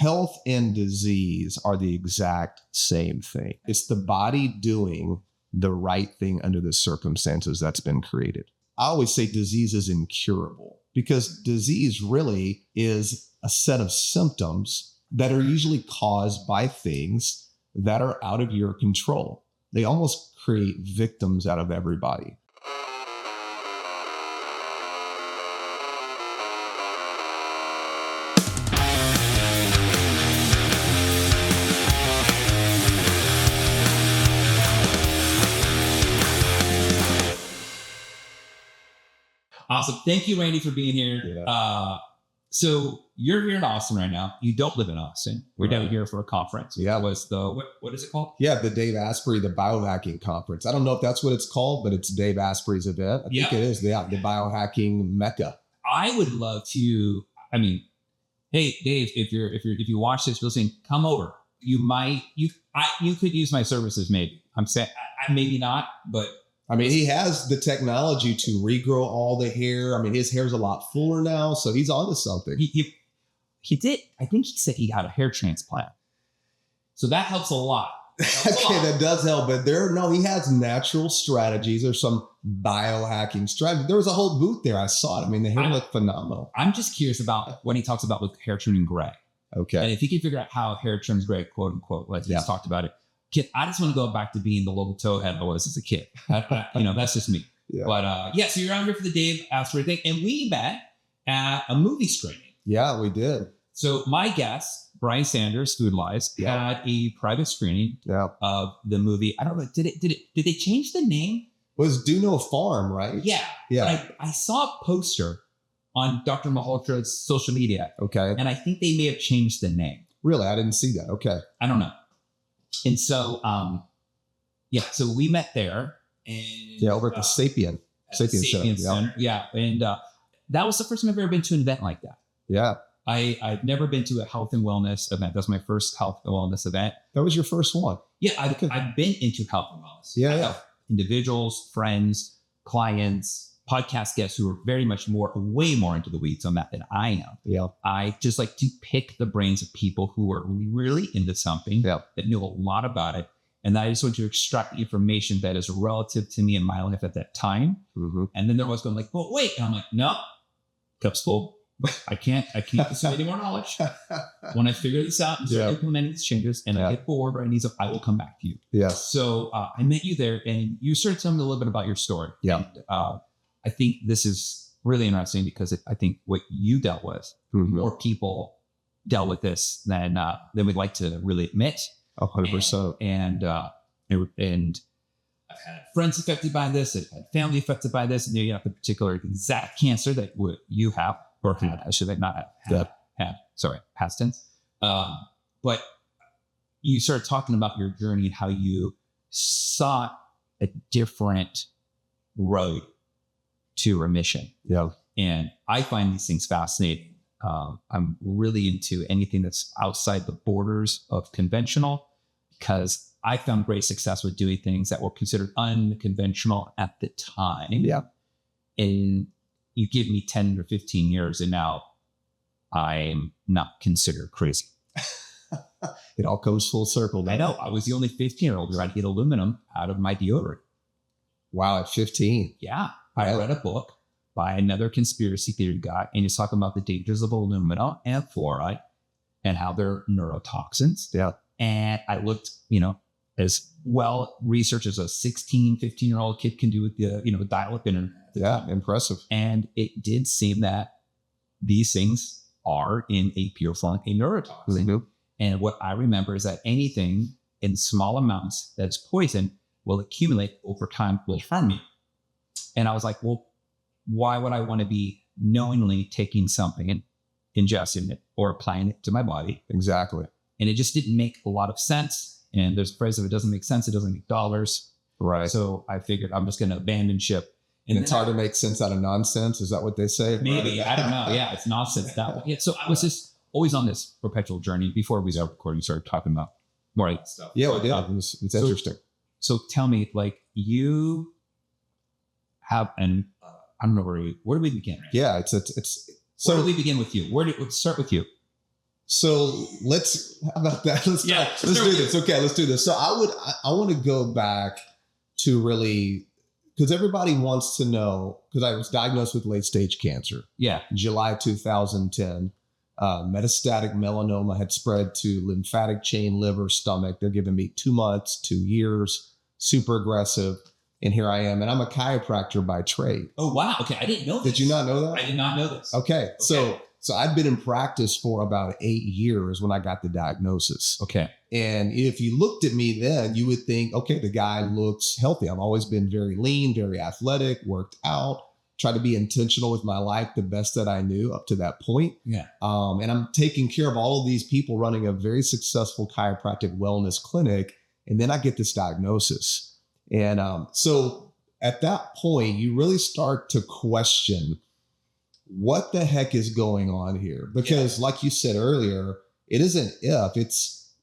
health and disease are the exact same thing. It's the body doing the right thing under the circumstances that's been created. I always say disease is incurable because disease really is a set of symptoms that are usually caused by things that are out of your control. They almost create victims out of everybody. Awesome. Thank you, Randy, for being here. Yeah. So you're here in Austin right now. You don't live in Austin. We're down here for a conference. Yeah. Was the what is it called? Yeah, the Dave Asprey, the biohacking conference. I don't know if that's what it's called, but it's Dave Asprey's event. I think it is. Yeah, the biohacking mecca. I would love to. I mean, hey, Dave, if you watch this, you're listening, come over. You could use my services. Maybe I'm saying maybe not, but. I mean, he has the technology to regrow all the hair. I mean, his hair's a lot fuller now, so he's onto something. He did. I think he said he got a hair transplant. So that helps a lot. That does help. But he has natural strategies. There's some biohacking strategies. There was a whole booth there. I saw it. I mean, the hair looked phenomenal. I'm just curious about when he talks about with hair turning gray. Okay. And if he can figure out how hair turns gray, quote unquote, let's just talked about it. Kid, I just want to go back to being the little towhead I was as a kid. That's just me. Yeah. But so you're out here for the Dave Asprey thing, and we met at a movie screening. Yeah, we did. So my guest, Brian Sanders, Food Lies, had a private screening of the movie. I don't know. Did they change the name? It was Do No Farm, right? Yeah. Yeah. I saw a poster on Dr. Malhotra's social media. Okay. And I think they may have changed the name. Really? I didn't see that. Okay. I don't know. And so, so we met there. And over at the Sapien Center. Yeah. And that was the first time I've ever been to an event like that. Yeah. I've never been to a health and wellness event. That's my first health and wellness event. That was your first one? Yeah. I've been into health and wellness. Yeah. I have individuals, friends, clients, podcast guests who are very much way more into the weeds on that than I am. Yeah. I just like to pick the brains of people who are really into something that know a lot about it. And I just want to extract information that is relative to me in my life at that time. Mm-hmm. And then they're always going like, well, wait. And I'm like, no, cup's full. I can't consume any more knowledge. When I figure this out and start implementing these changes and I get bored or I need some, I will come back to you. Yeah. So I met you there and you started telling me a little bit about your story. Yeah. And, I think this is really interesting because I think what you dealt with, more people dealt with this than we'd like to really admit. 100%. And I've had friends affected by this. I've had family affected by this. And you have the particular exact cancer that you have or had. I should not have had. Sorry, past tense. But you started talking about your journey and how you sought a different road to remission. Yeah. And I find these things fascinating. I'm really into anything that's outside the borders of conventional because I found great success with doing things that were considered unconventional at the time. Yeah. And you give me 10 or 15 years and now I'm not considered crazy. It all comes full circle. I know. I was the only 15-year-old who had to get aluminum out of my deodorant. Wow, at 15. Yeah. I read a book by another conspiracy theory guy, and he's talking about the dangers of aluminum and fluoride and how they're neurotoxins. Yeah. And I looked, as well research as a 16, 15-year-old kid can do with the, dial-up internet. Yeah, impressive. And it did seem that these things are in a pure form a neurotoxin. Mm-hmm. And what I remember is that anything in small amounts that's poison will accumulate over time, will harm you. And I was like, well, why would I want to be knowingly taking something and ingesting it or applying it to my body? Exactly. And it just didn't make a lot of sense. And there's a phrase, if it doesn't make sense, it doesn't make dollars. Right. So I figured I'm just going to abandon ship. And it's hard to make sense out of nonsense. Is that what they say? Maybe. I don't know. Yeah, it's nonsense that way. Yeah, so I was just always on this perpetual journey. Before we started recording, we started talking about more like stuff. Yeah, we did. It's interesting. So tell me, like, you have an I don't know where do we begin? Yeah, it's so where do we begin with you? Let's start with you. So how about that? Let's do this. Okay, let's do this. So I want to go back to really, because everybody wants to know, because I was diagnosed with late stage cancer. Yeah. July 2010. Metastatic melanoma had spread to lymphatic chain, liver, stomach. They're giving me 2 months, 2 years, super aggressive. And here I am. And I'm a chiropractor by trade. Oh, wow. Okay. I didn't know this. Did you not know that? I did not know this. Okay. So I'd been in practice for about 8 years when I got the diagnosis. Okay. And if you looked at me then, you would think, okay, the guy looks healthy. I've always been very lean, very athletic, worked out, tried to be intentional with my life the best that I knew up to that point. Yeah. And I'm taking care of all of these people, running a very successful chiropractic wellness clinic. And then I get this diagnosis. And so at that point, you really start to question what the heck is going on here? Because like you said earlier, it isn't if,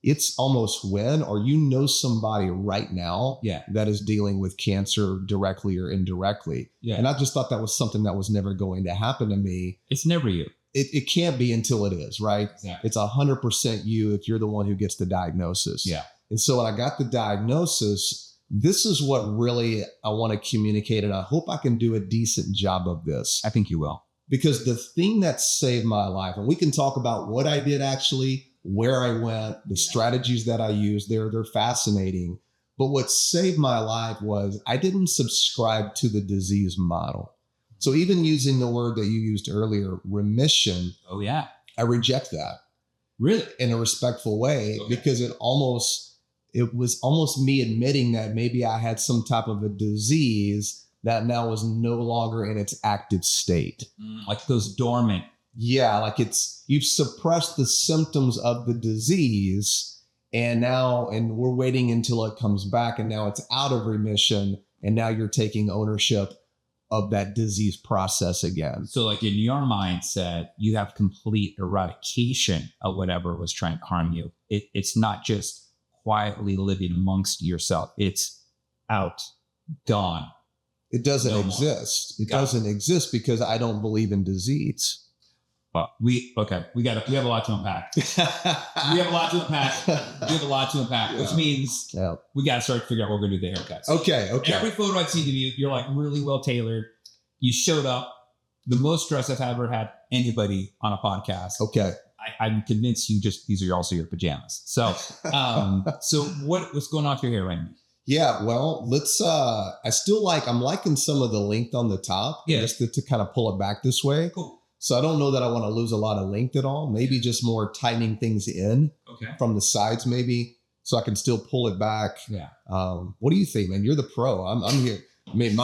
it's almost when, or somebody right now that is dealing with cancer directly or indirectly. Yeah. And I just thought that was something that was never going to happen to me. It's never you. It can't be until it is, right? Exactly. It's 100% you if you're the one who gets the diagnosis. Yeah. And so when I got the diagnosis, this is what really I want to communicate. And I hope I can do a decent job of this. I think you will. Because the thing that saved my life, and we can talk about what I did actually, where I went, the strategies that I used, they're fascinating. But what saved my life was I didn't subscribe to the disease model. So even using the word that you used earlier, remission. Oh, yeah. I reject that. Really? In a respectful way, because it was almost me admitting that maybe I had some type of a disease that now was no longer in its active state. Like those dormant. Yeah, like you've suppressed the symptoms of the disease and we're waiting until it comes back and now it's out of remission and now you're taking ownership of that disease process again. So like in your mindset, you have complete eradication of whatever was trying to harm you. It's not just quietly living amongst yourself. It's out, gone. It doesn't exist. It doesn't exist because I don't believe in disease. Well, we have a lot to unpack. Which means we got to start to figure out what we're going to do with the haircuts. Okay. Every photo I've seen of you, you're like really well tailored. You showed up. The most stress I've ever had anybody on a podcast. Okay. I'm convinced these are also your pajamas. So, so what's going on with your hair right now? Yeah, well, I'm liking some of the length on the top, just to kind of pull it back this way. Cool. So I don't know that I want to lose a lot of length at all. Maybe just more tightening things in from the sides, maybe, so I can still pull it back. Yeah. What do you think, man? You're the pro. I'm here. I mean,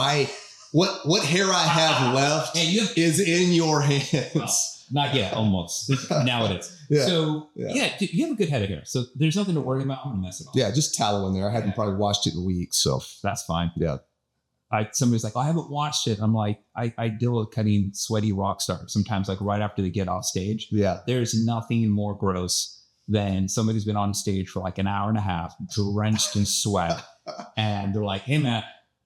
what hair I have left is in your hands. Well, not yet, almost. Now it is. Yeah. So, dude, you have a good head of hair. So there's nothing to worry about. I'm going to mess it up. Yeah, just tallow in there. I hadn't probably washed it in weeks. So that's fine. Yeah. Somebody's like, I haven't watched it. I'm like, I deal with cutting sweaty rock stars sometimes, like right after they get off stage. Yeah. There's nothing more gross than somebody who's been on stage for like an hour and a half, drenched in sweat. And they're like, hey, man,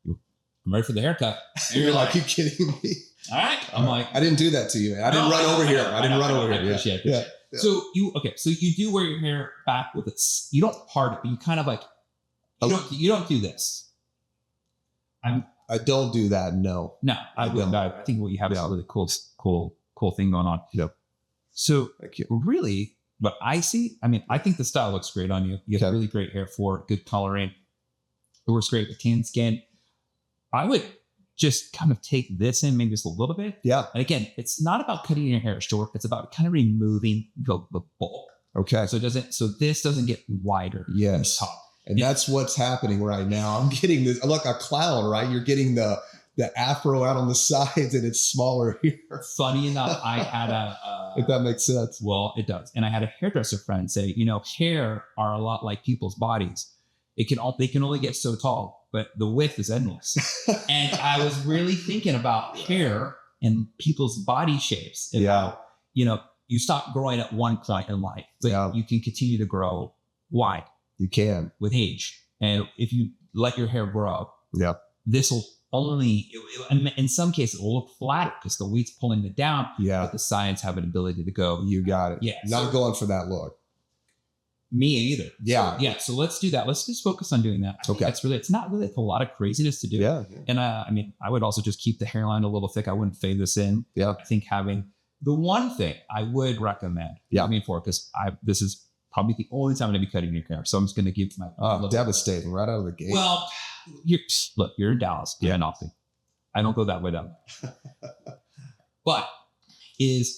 I'm ready for the haircut. And you're like, you kidding me? All right. I'm like, I didn't do that to you, man. I didn't run over here. I didn't run over here. I appreciate it. Yeah. So you do wear your hair back with it. You don't part it, but you kind of like, you don't do this. I don't do that. No, I wouldn't. I think what you have is a really cool thing going on. Yep. So really, what I see, I think the style looks great on you. You have really great hair for it, good coloring. It works great with tan skin. I would just kind of take this in maybe just a little bit. Yeah. And again, it's not about cutting your hair short. It's about kind of removing the bulk. Okay. So this doesn't get wider. Yes. Top. And that's what's happening right now. I'm getting this, like a clown, right? You're getting the afro out on the sides and it's smaller here. Funny enough, I had if that makes sense. Well, it does. And I had a hairdresser friend say, hair are a lot like people's bodies. They can only get so tall, but the width is endless. And I was really thinking about hair and people's body shapes. You stop growing at one point in life, but you can continue to grow wide. You can. With age. And if you let your hair grow, this will in some cases, it will look flatter because the weight's pulling it down. Yeah. But the sides have an ability to go. You got it. Yeah. Not going for that look. Me either. Yeah. So let's do that. Let's just focus on doing that. Okay. It's not really a lot of craziness to do. Yeah. And I would also just keep the hairline a little thick. I wouldn't fade this in. Yeah. I think having the one thing I would recommend. Yeah. Because this is probably the only time I'm going to be cutting your hair. So I'm just going to give my. Devastating right out of the gate. Well, you're in Dallas. Yeah. Nothing. I don't go that way down. But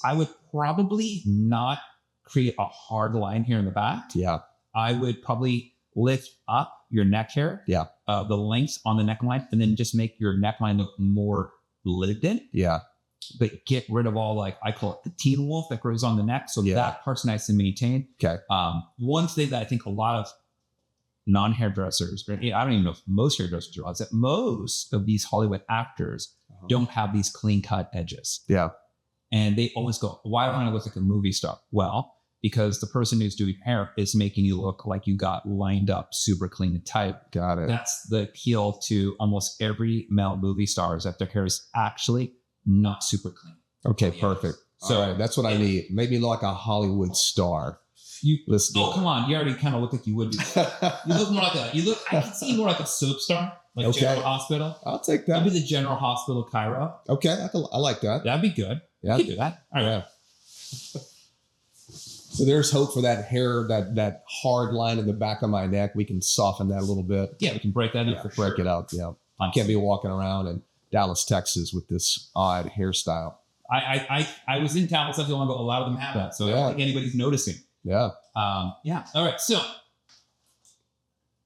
I would probably not create a hard line here in the back. Yeah. I would probably lift up your neck hair. Yeah. The lengths on the neckline, and then just make your neckline look more lived in. Yeah. But get rid of all, like, I call it the teen wolf that grows on the neck. So that part's nice to maintain. Okay. One thing that I think a lot of non-hairdressers, I don't even know if most hairdressers realize, that most of these Hollywood actors don't have these clean cut edges. Yeah. And they always go, why don't I look like a movie star? Well, because the person who's doing hair is making you look like you got lined up super clean and tight. Got it. That's the appeal to almost every male movie star, is that their hair is actually not super clean. Okay, perfect. So all right, that's what I need. Make me look like a Hollywood star. Come on. You already kind of look like you would be. You look more like I can see you more like a soap star, like General Hospital. I'll take that. That'd be the General Hospital Cairo. Okay, I like that. That'd be good. Yeah. You can do that. All right. Yeah. So there's hope for that hair, that hard line in the back of my neck. We can soften that a little bit. Yeah, we can break that up. Break it up. Yeah. I can't be walking around in Dallas, Texas with this odd hairstyle. I was in Dallas not too long ago. A lot of them have that. So I don't think anybody's noticing. Yeah. All right. So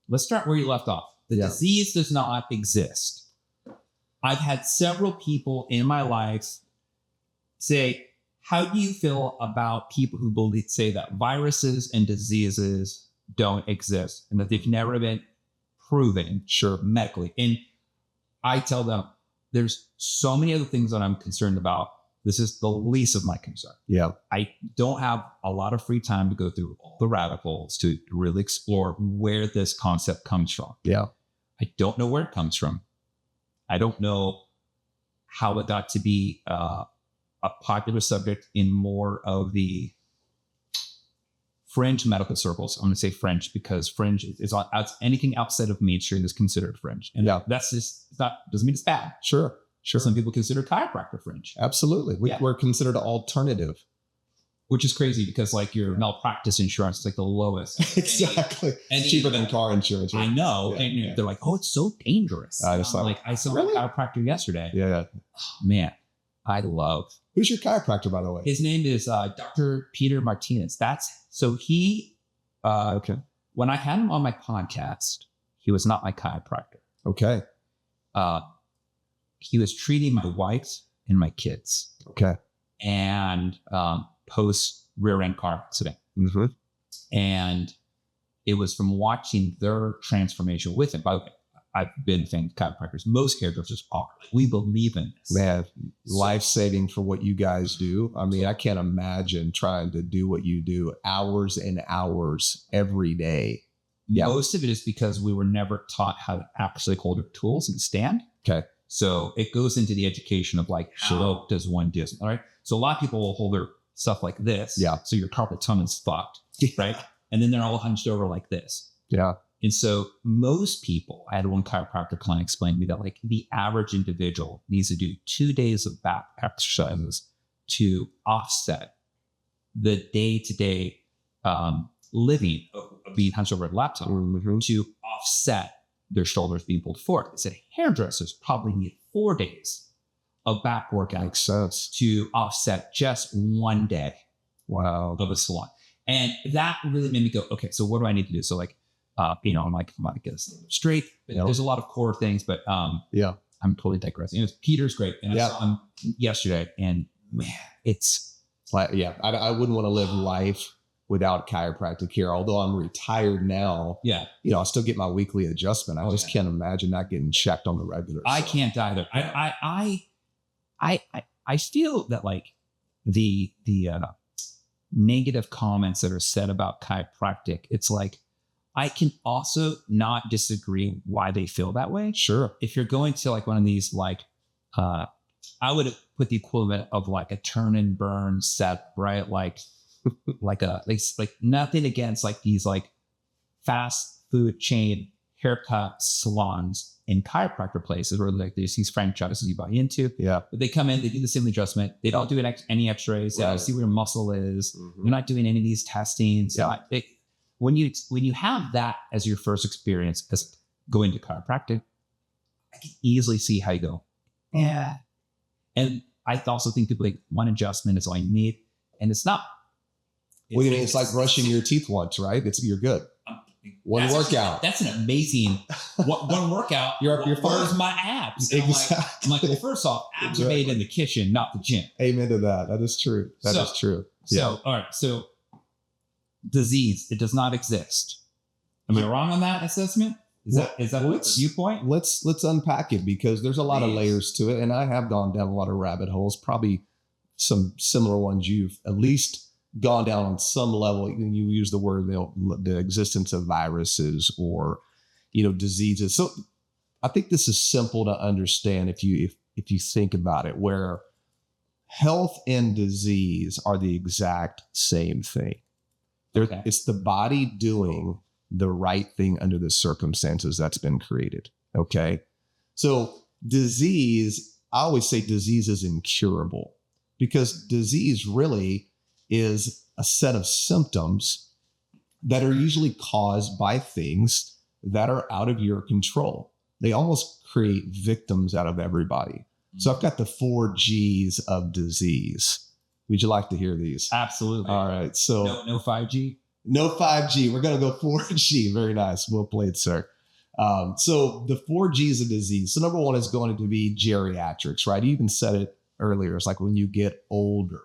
let's start where you left off. The disease does not exist. I've had several people in my life say, how do you feel about people who say that viruses and diseases don't exist and that they've never been proven medically? And I tell them, there's so many other things that I'm concerned about. This is the least of my concern. Yeah. I don't have a lot of free time to go through all the rabbit to really explore where this concept comes from. Yeah. I don't know where it comes from. I don't know how it got to be a popular subject in more of the fringe medical circles. I'm going to say fringe because fringe is anything outside of mainstream is considered fringe. And that's just doesn't mean it's bad. Sure. Some people consider chiropractor fringe. Absolutely. We're considered alternative. Which is crazy because like your malpractice insurance is like the lowest. Exactly. And cheaper than car insurance. Right? I know. Yeah, and they're like, oh, it's so dangerous. I saw a chiropractor yesterday. Yeah. Oh, man, I love. Who's your chiropractor, by the way? His name is Dr. Peter Martinez. He, when I had him on my podcast, he was not my chiropractor. Okay. He was treating my wife and my kids. Okay. And post rear end car accident. Mm-hmm. And it was from watching their transformation with him. By the way, I've been a fan of chiropractors. Most hairdressers are. We believe in this. Man, life-saving for what you guys do. I mean, I can't imagine trying to do what you do hours and hours every day. Most of it is because we were never taught how to actually hold our tools and stand. Okay. So it goes into the education of like, how does one do it? All right. So a lot of people will hold their stuff like this. Yeah. So your carpal tunnel's fucked. Right. And then they're all hunched over like this. Yeah. And so most people, I had one chiropractor client explain to me that like the average individual needs to do 2 days of back exercises to offset the day-to-day living of being hunched over a laptop to offset their shoulders being pulled forward. They said hairdressers probably need 4 days of back workouts to offset just 1 day of a salon. And that really made me go, okay, so what do I need to do? So like, I'm like, come on, I guess straight. There's a lot of core things, but I'm totally digressing. Peter's great. And I saw him yesterday and man, it's like, I wouldn't want to live life without chiropractic care. Although I'm retired now, I still get my weekly adjustment. I just can't imagine not getting checked on the regular. I can't either. I feel that like the negative comments that are said about chiropractic, it's like, I can also not disagree why they feel that way. Sure. If you're going to like one of these, like, I would put the equivalent of like a turn and burn set, right? Like nothing against like these like fast food chain haircut salons and chiropractor places where like there's these franchises you buy into. Yeah. But they come in, they do the same adjustment. They don't do any x-rays. They don't see where your muscle is. Mm-hmm. You're not doing any of these testing. So when you have that as your first experience as going to chiropractic, I can easily see how you go. Yeah. And I also think people like one adjustment is all you need. And it's not. Well, you mean, it's like brushing your teeth once, right? You're good. One workout. That's an amazing one workout. You're fine. Where's my abs? Exactly. I'm like, well, first off, abs are made in the kitchen, not the gym. Amen to that. That is true. That is true. So, all right. So disease, it does not exist. Am I wrong on that assessment? Is that the viewpoint? Let's unpack it, because there's a lot of layers to it. And I have gone down a lot of rabbit holes, probably some similar ones you've at least gone down on some level. You use the word, the existence of viruses or, diseases. So I think this is simple to understand if you think about it, where health and disease are the exact same thing. Okay. It's the body doing the right thing under the circumstances that's been created. Okay. So disease, I always say disease is incurable, because disease really is a set of symptoms that are usually caused by things that are out of your control. They almost create victims out of everybody. So I've got the 4 G's of disease. Would you like to hear these? Absolutely. All right. So no 5G? No 5G. We're going to go 4G. Very nice. Well played, sir. So the 4 G's of disease. So number one is going to be geriatrics, right? You even said it earlier. It's like when you get older,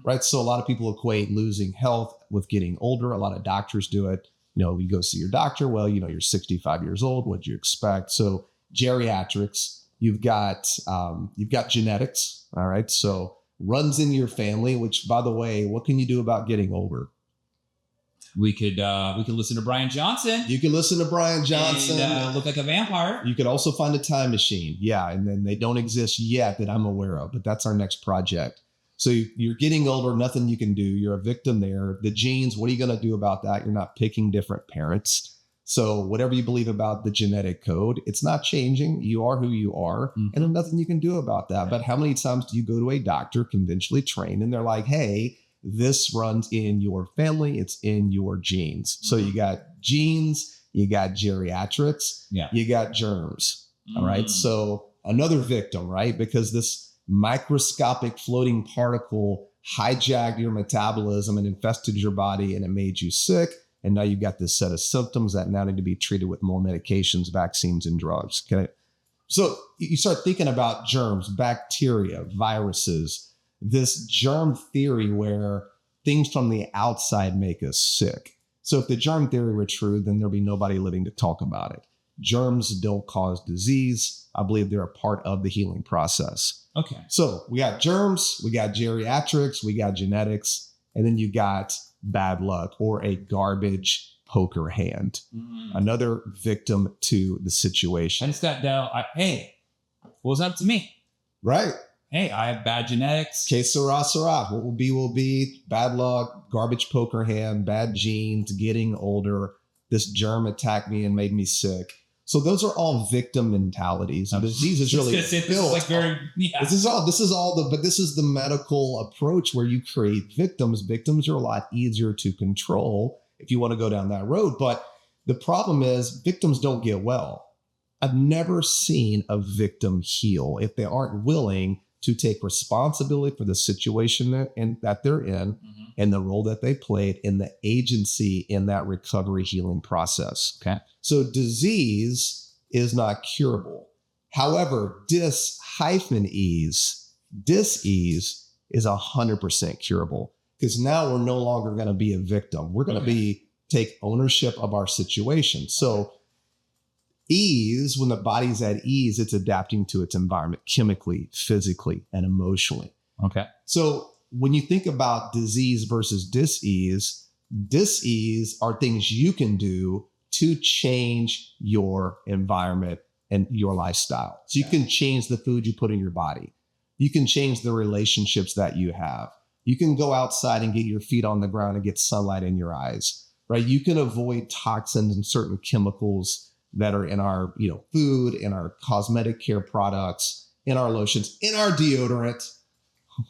right? So a lot of people equate losing health with getting older. A lot of doctors do it. You go see your doctor. Well, you're 65 years old. What'd you expect? So geriatrics, you've got genetics. All right. So runs in your family, which, by the way, what can you do about getting older? We could listen to Brian Johnson. You can listen to Brian Johnson. And, look like a vampire. You could also find a time machine. Yeah. And then they don't exist yet that I'm aware of, but that's our next project. So you're getting older, nothing you can do. You're a victim there. The genes, what are you going to do about that? You're not picking different parents. So whatever you believe about the genetic code, it's not changing. You are who you are, and there's nothing you can do about that. But how many times do you go to a doctor, conventionally trained, and they're like, hey, this runs in your family. It's in your genes. So you got genes, you got geriatrics, you got germs. All right. So another victim, right? Because this microscopic floating particle hijacked your metabolism and infested your body, and it made you sick. And now you've got this set of symptoms that now need to be treated with more medications, vaccines, and drugs. Okay. So you start thinking about germs, bacteria, viruses, this germ theory where things from the outside make us sick. So if the germ theory were true, then there'd be nobody living to talk about it. Germs don't cause disease. I believe they're a part of the healing process. Okay. So we got germs, we got geriatrics, we got genetics, and then you got bad luck or a garbage poker hand. Another victim to the situation. I just got down. Hey, what was up to me? Right. Hey, I have bad genetics. Que sera, sera. What will be, will be. Bad luck, garbage poker hand, bad genes, getting older. This germ attacked me and made me sick. So those are all victim mentalities. Disease is really built. Like This is the medical approach where you create victims. Victims are a lot easier to control if you want to go down that road. But the problem is victims don't get well. I've never seen a victim heal if they aren't willing to take responsibility for the situation that they're in and the role that they played in the agency in that recovery healing process. Okay. So disease is not curable. However, dis-ease is 100% curable, because now we're no longer going to be a victim. We're going to take ownership of our situation. So ease, when the body's at ease, it's adapting to its environment chemically, physically, and emotionally. Okay. So when you think about disease versus dis-ease are things you can do to change your environment and your lifestyle. So you can change the food you put in your body. You can change the relationships that you have. You can go outside and get your feet on the ground and get sunlight in your eyes, right? You can avoid toxins and certain chemicals that are in our, food, in our cosmetic care products, in our lotions, in our deodorant,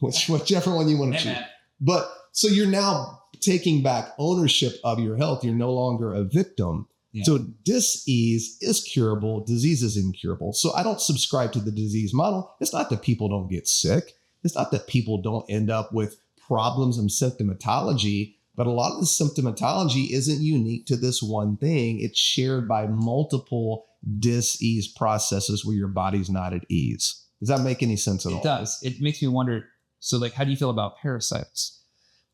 whichever one you want to choose. But so you're now taking back ownership of your health. You're no longer a victim. Yeah. So dis-ease is curable. Disease is incurable. So I don't subscribe to the disease model. It's not that people don't get sick. It's not that people don't end up with problems and symptomatology, but a lot of the symptomatology isn't unique to this one thing. It's shared by multiple dis-ease processes where your body's not at ease. Does that make any sense at all? It does. It makes me wonder, so how do you feel about parasites?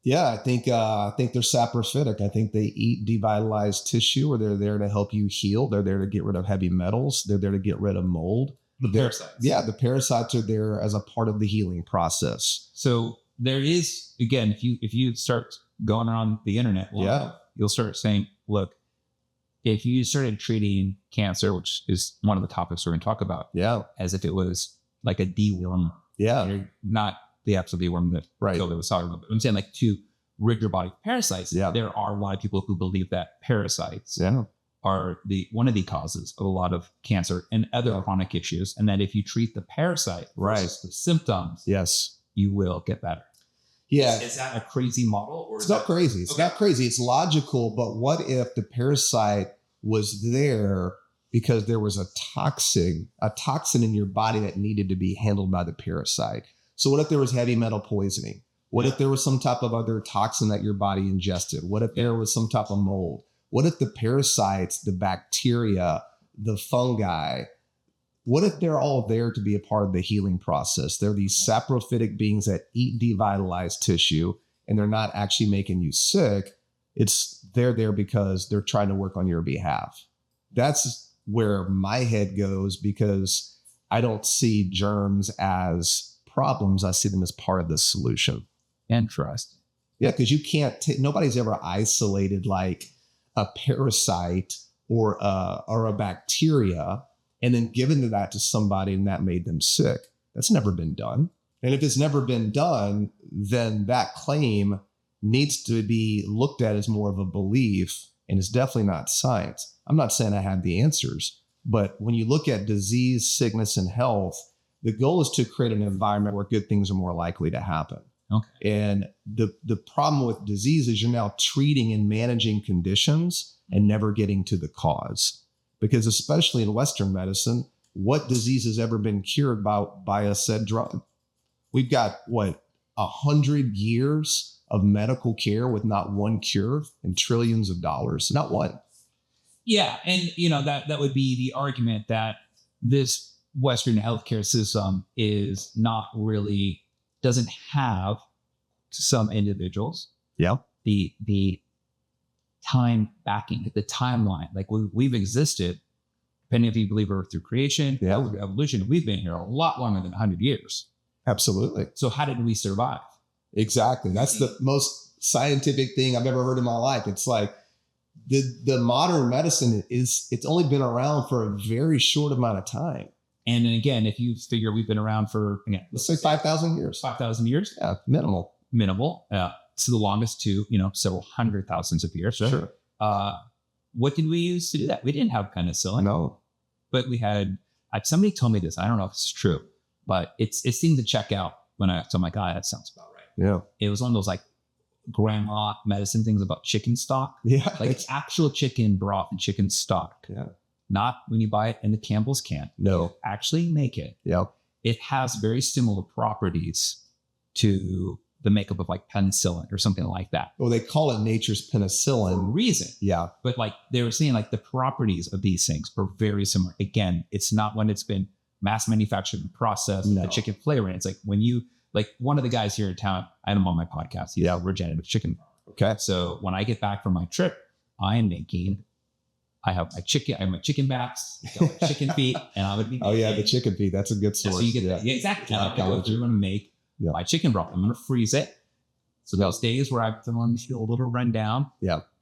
Yeah, I think they're saprophytic. I think they eat devitalized tissue, or they're there to help you heal. They're there to get rid of heavy metals. They're there to get rid of mold. The parasites. Yeah, the parasites are there as a part of the healing process. So there is, again, if you start going on the internet, you'll start saying, look, if you started treating cancer, which is one of the topics we're going to talk about, as if it was like a deworm, not the actual deworm that killed it was soluble, but I'm saying to rid your body of parasites. There are a lot of people who believe that parasites are one of the causes of a lot of cancer and other chronic issues, and that if you treat the parasite versus the symptoms, you will get better. Yeah. Is that a crazy model? Or it's not crazy. It's not crazy. It's logical. But what if the parasite was there because there was a toxin in your body that needed to be handled by the parasite? So what if there was heavy metal poisoning? What if there was some type of other toxin that your body ingested? What if there was some type of mold? What if the parasites, the bacteria, the fungi, what if they're all there to be a part of the healing process? They're these saprophytic beings that eat devitalized tissue, and they're not actually making you sick. They're there because they're trying to work on your behalf. That's where my head goes, because I don't see germs as problems. I see them as part of the solution. Interesting. Yeah, because you can't nobody's ever isolated like a parasite or a bacteria and then given that to somebody and that made them sick. That's never been done. And if it's never been done, then that claim needs to be looked at as more of a belief, and it's definitely not science. I'm not saying I have the answers, but when you look at disease, sickness, and health, the goal is to create an environment where good things are more likely to happen. Okay. And the problem with disease is you're now treating and managing conditions and never getting to the cause. Because especially in Western medicine, what disease has ever been cured by a said drug? We've got, 100 years of medical care with not one cure and trillions of dollars, not one. Yeah. And, that would be the argument that this Western healthcare system doesn't have, to some individuals, the time backing, the timeline. Like we've existed, depending if you believe we're through creation, or evolution, we've been here a lot longer than 100 years. Absolutely. So how did we survive? Exactly. That's the most scientific thing I've ever heard in my life. It's like the modern medicine it's only been around for a very short amount of time. And then again, if you figure we've been around for, let's say 5,000 years. 5,000 years? Yeah, minimal. So the longest to, several hundred thousands of years. Sure. What did we use to do that? We didn't have penicillin. No. But we had, somebody told me this. I don't know if it's true, but it seemed to check out when so I'm like, that sounds about right. Yeah. It was one of those like grandma medicine things about chicken stock. Yeah. Like it's actual chicken broth and chicken stock. Yeah. Not when you buy it in the Campbell's can. No. You actually make it. Yeah. It has very similar properties to the makeup of like penicillin or something like that. Well, they call it nature's penicillin. For a reason. Yeah. But like they were saying, like the properties of these things are very similar. Again, it's not when it's been mass manufactured and processed with the chicken flavor. And it's like when you, like one of the guys here in town, I had him on my podcast. He's regenerative chicken. Okay. So when I get back from my trip, I have my chicken backs, my chicken feet, and I would be making, the chicken feet. That's a good source. So you get that. Yeah, exactly. We're going to make my chicken broth. I'm going to freeze it. So those days where I feel a little run down,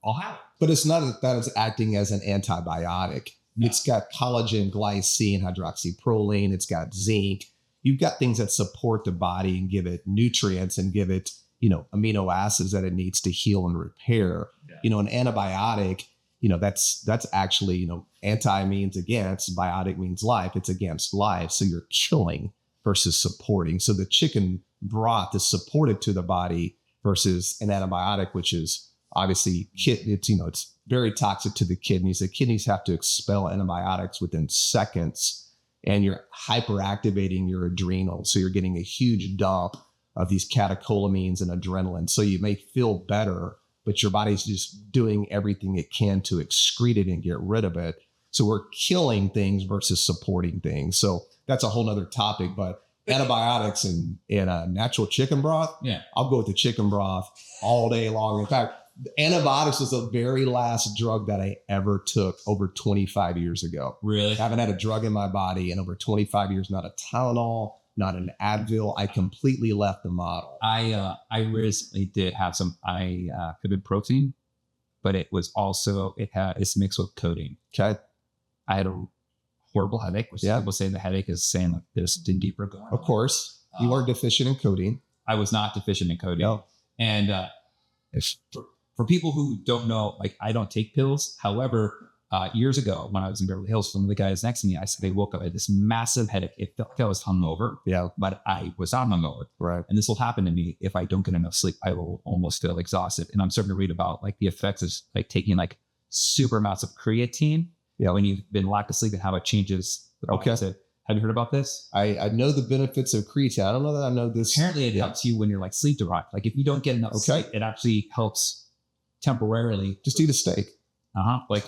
I'll have it. But it's not that it's acting as an antibiotic. No. It's got collagen, glycine, hydroxyproline. It's got zinc. You've got things that support the body and give it nutrients and give it, amino acids that it needs to heal and repair. Yeah. An antibiotic, that's actually, anti means against, biotic means life. It's against life. So you're killing versus supporting. So the chicken broth is supportive to the body versus an antibiotic, which is obviously it's very toxic to the kidneys. The kidneys have to expel antibiotics within seconds, and you're hyperactivating your adrenals. So you're getting a huge dump of these catecholamines and adrenaline. So you may feel better, but your body's just doing everything it can to excrete it and get rid of it. So we're killing things versus supporting things. So that's a whole nother topic, but antibiotics and natural chicken broth. Yeah. I'll go with the chicken broth all day long. In fact, antibiotics was the very last drug that I ever took over 25 years ago. Really? I haven't had a drug in my body in over 25 years, not a Tylenol, not an Advil. I completely left the model. I recently did have some, could be protein, but it was also, it's mixed with codeine. Okay. I had a horrible headache, which people say the headache is saying that there's deeper going on. Of course. You weren't deficient in codeine. I was not deficient in codeine. No. And for people who don't know, like, I don't take pills. However, years ago when I was in Beverly Hills, some of the guys next to me, I said they woke up with this massive headache. It felt like I was hungover. Yeah. But I was not hungover. Right. And this will happen to me if I don't get enough sleep. I will almost feel exhausted. And I'm starting to read about like the effects of like taking like super amounts of creatine. Yeah. When you've been lack of sleep and how it changes. Okay. Have you heard about this? I know the benefits of creatine. I don't know that I know this. Apparently it helps you when you're like sleep deprived. Like if you don't get enough sleep, it actually helps temporarily. Just eat a steak. Like,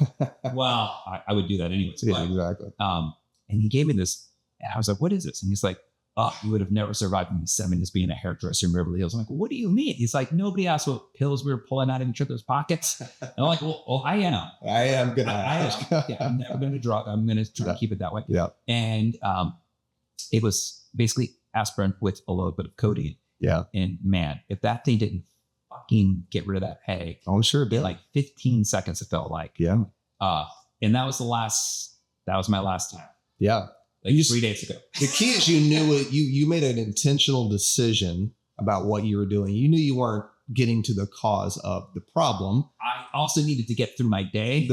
well, I would do that anyways. Yeah, but, exactly. And he gave me this. And I was like, what is this? And he's like, oh, you would have never survived in the 70s being a hairdresser in Beverly Hills. I'm like, what do you mean? He's like, nobody asked what pills we were pulling out of each other's pockets. And I'm like, well, I am. I am going to ask. Yeah, I'm never going to drug. I'm going to try to keep it that way. Yeah. And it was basically aspirin with a little bit of codeine. Yeah. And man, if that thing didn't fucking get rid of that headache. Oh, sure. In like 15 seconds, it felt like. Yeah. And that was my last time. Yeah. Like 3 days ago. The key is you knew it. You made an intentional decision about what you were doing. You knew you weren't getting to the cause of the problem. I also needed to get through my day.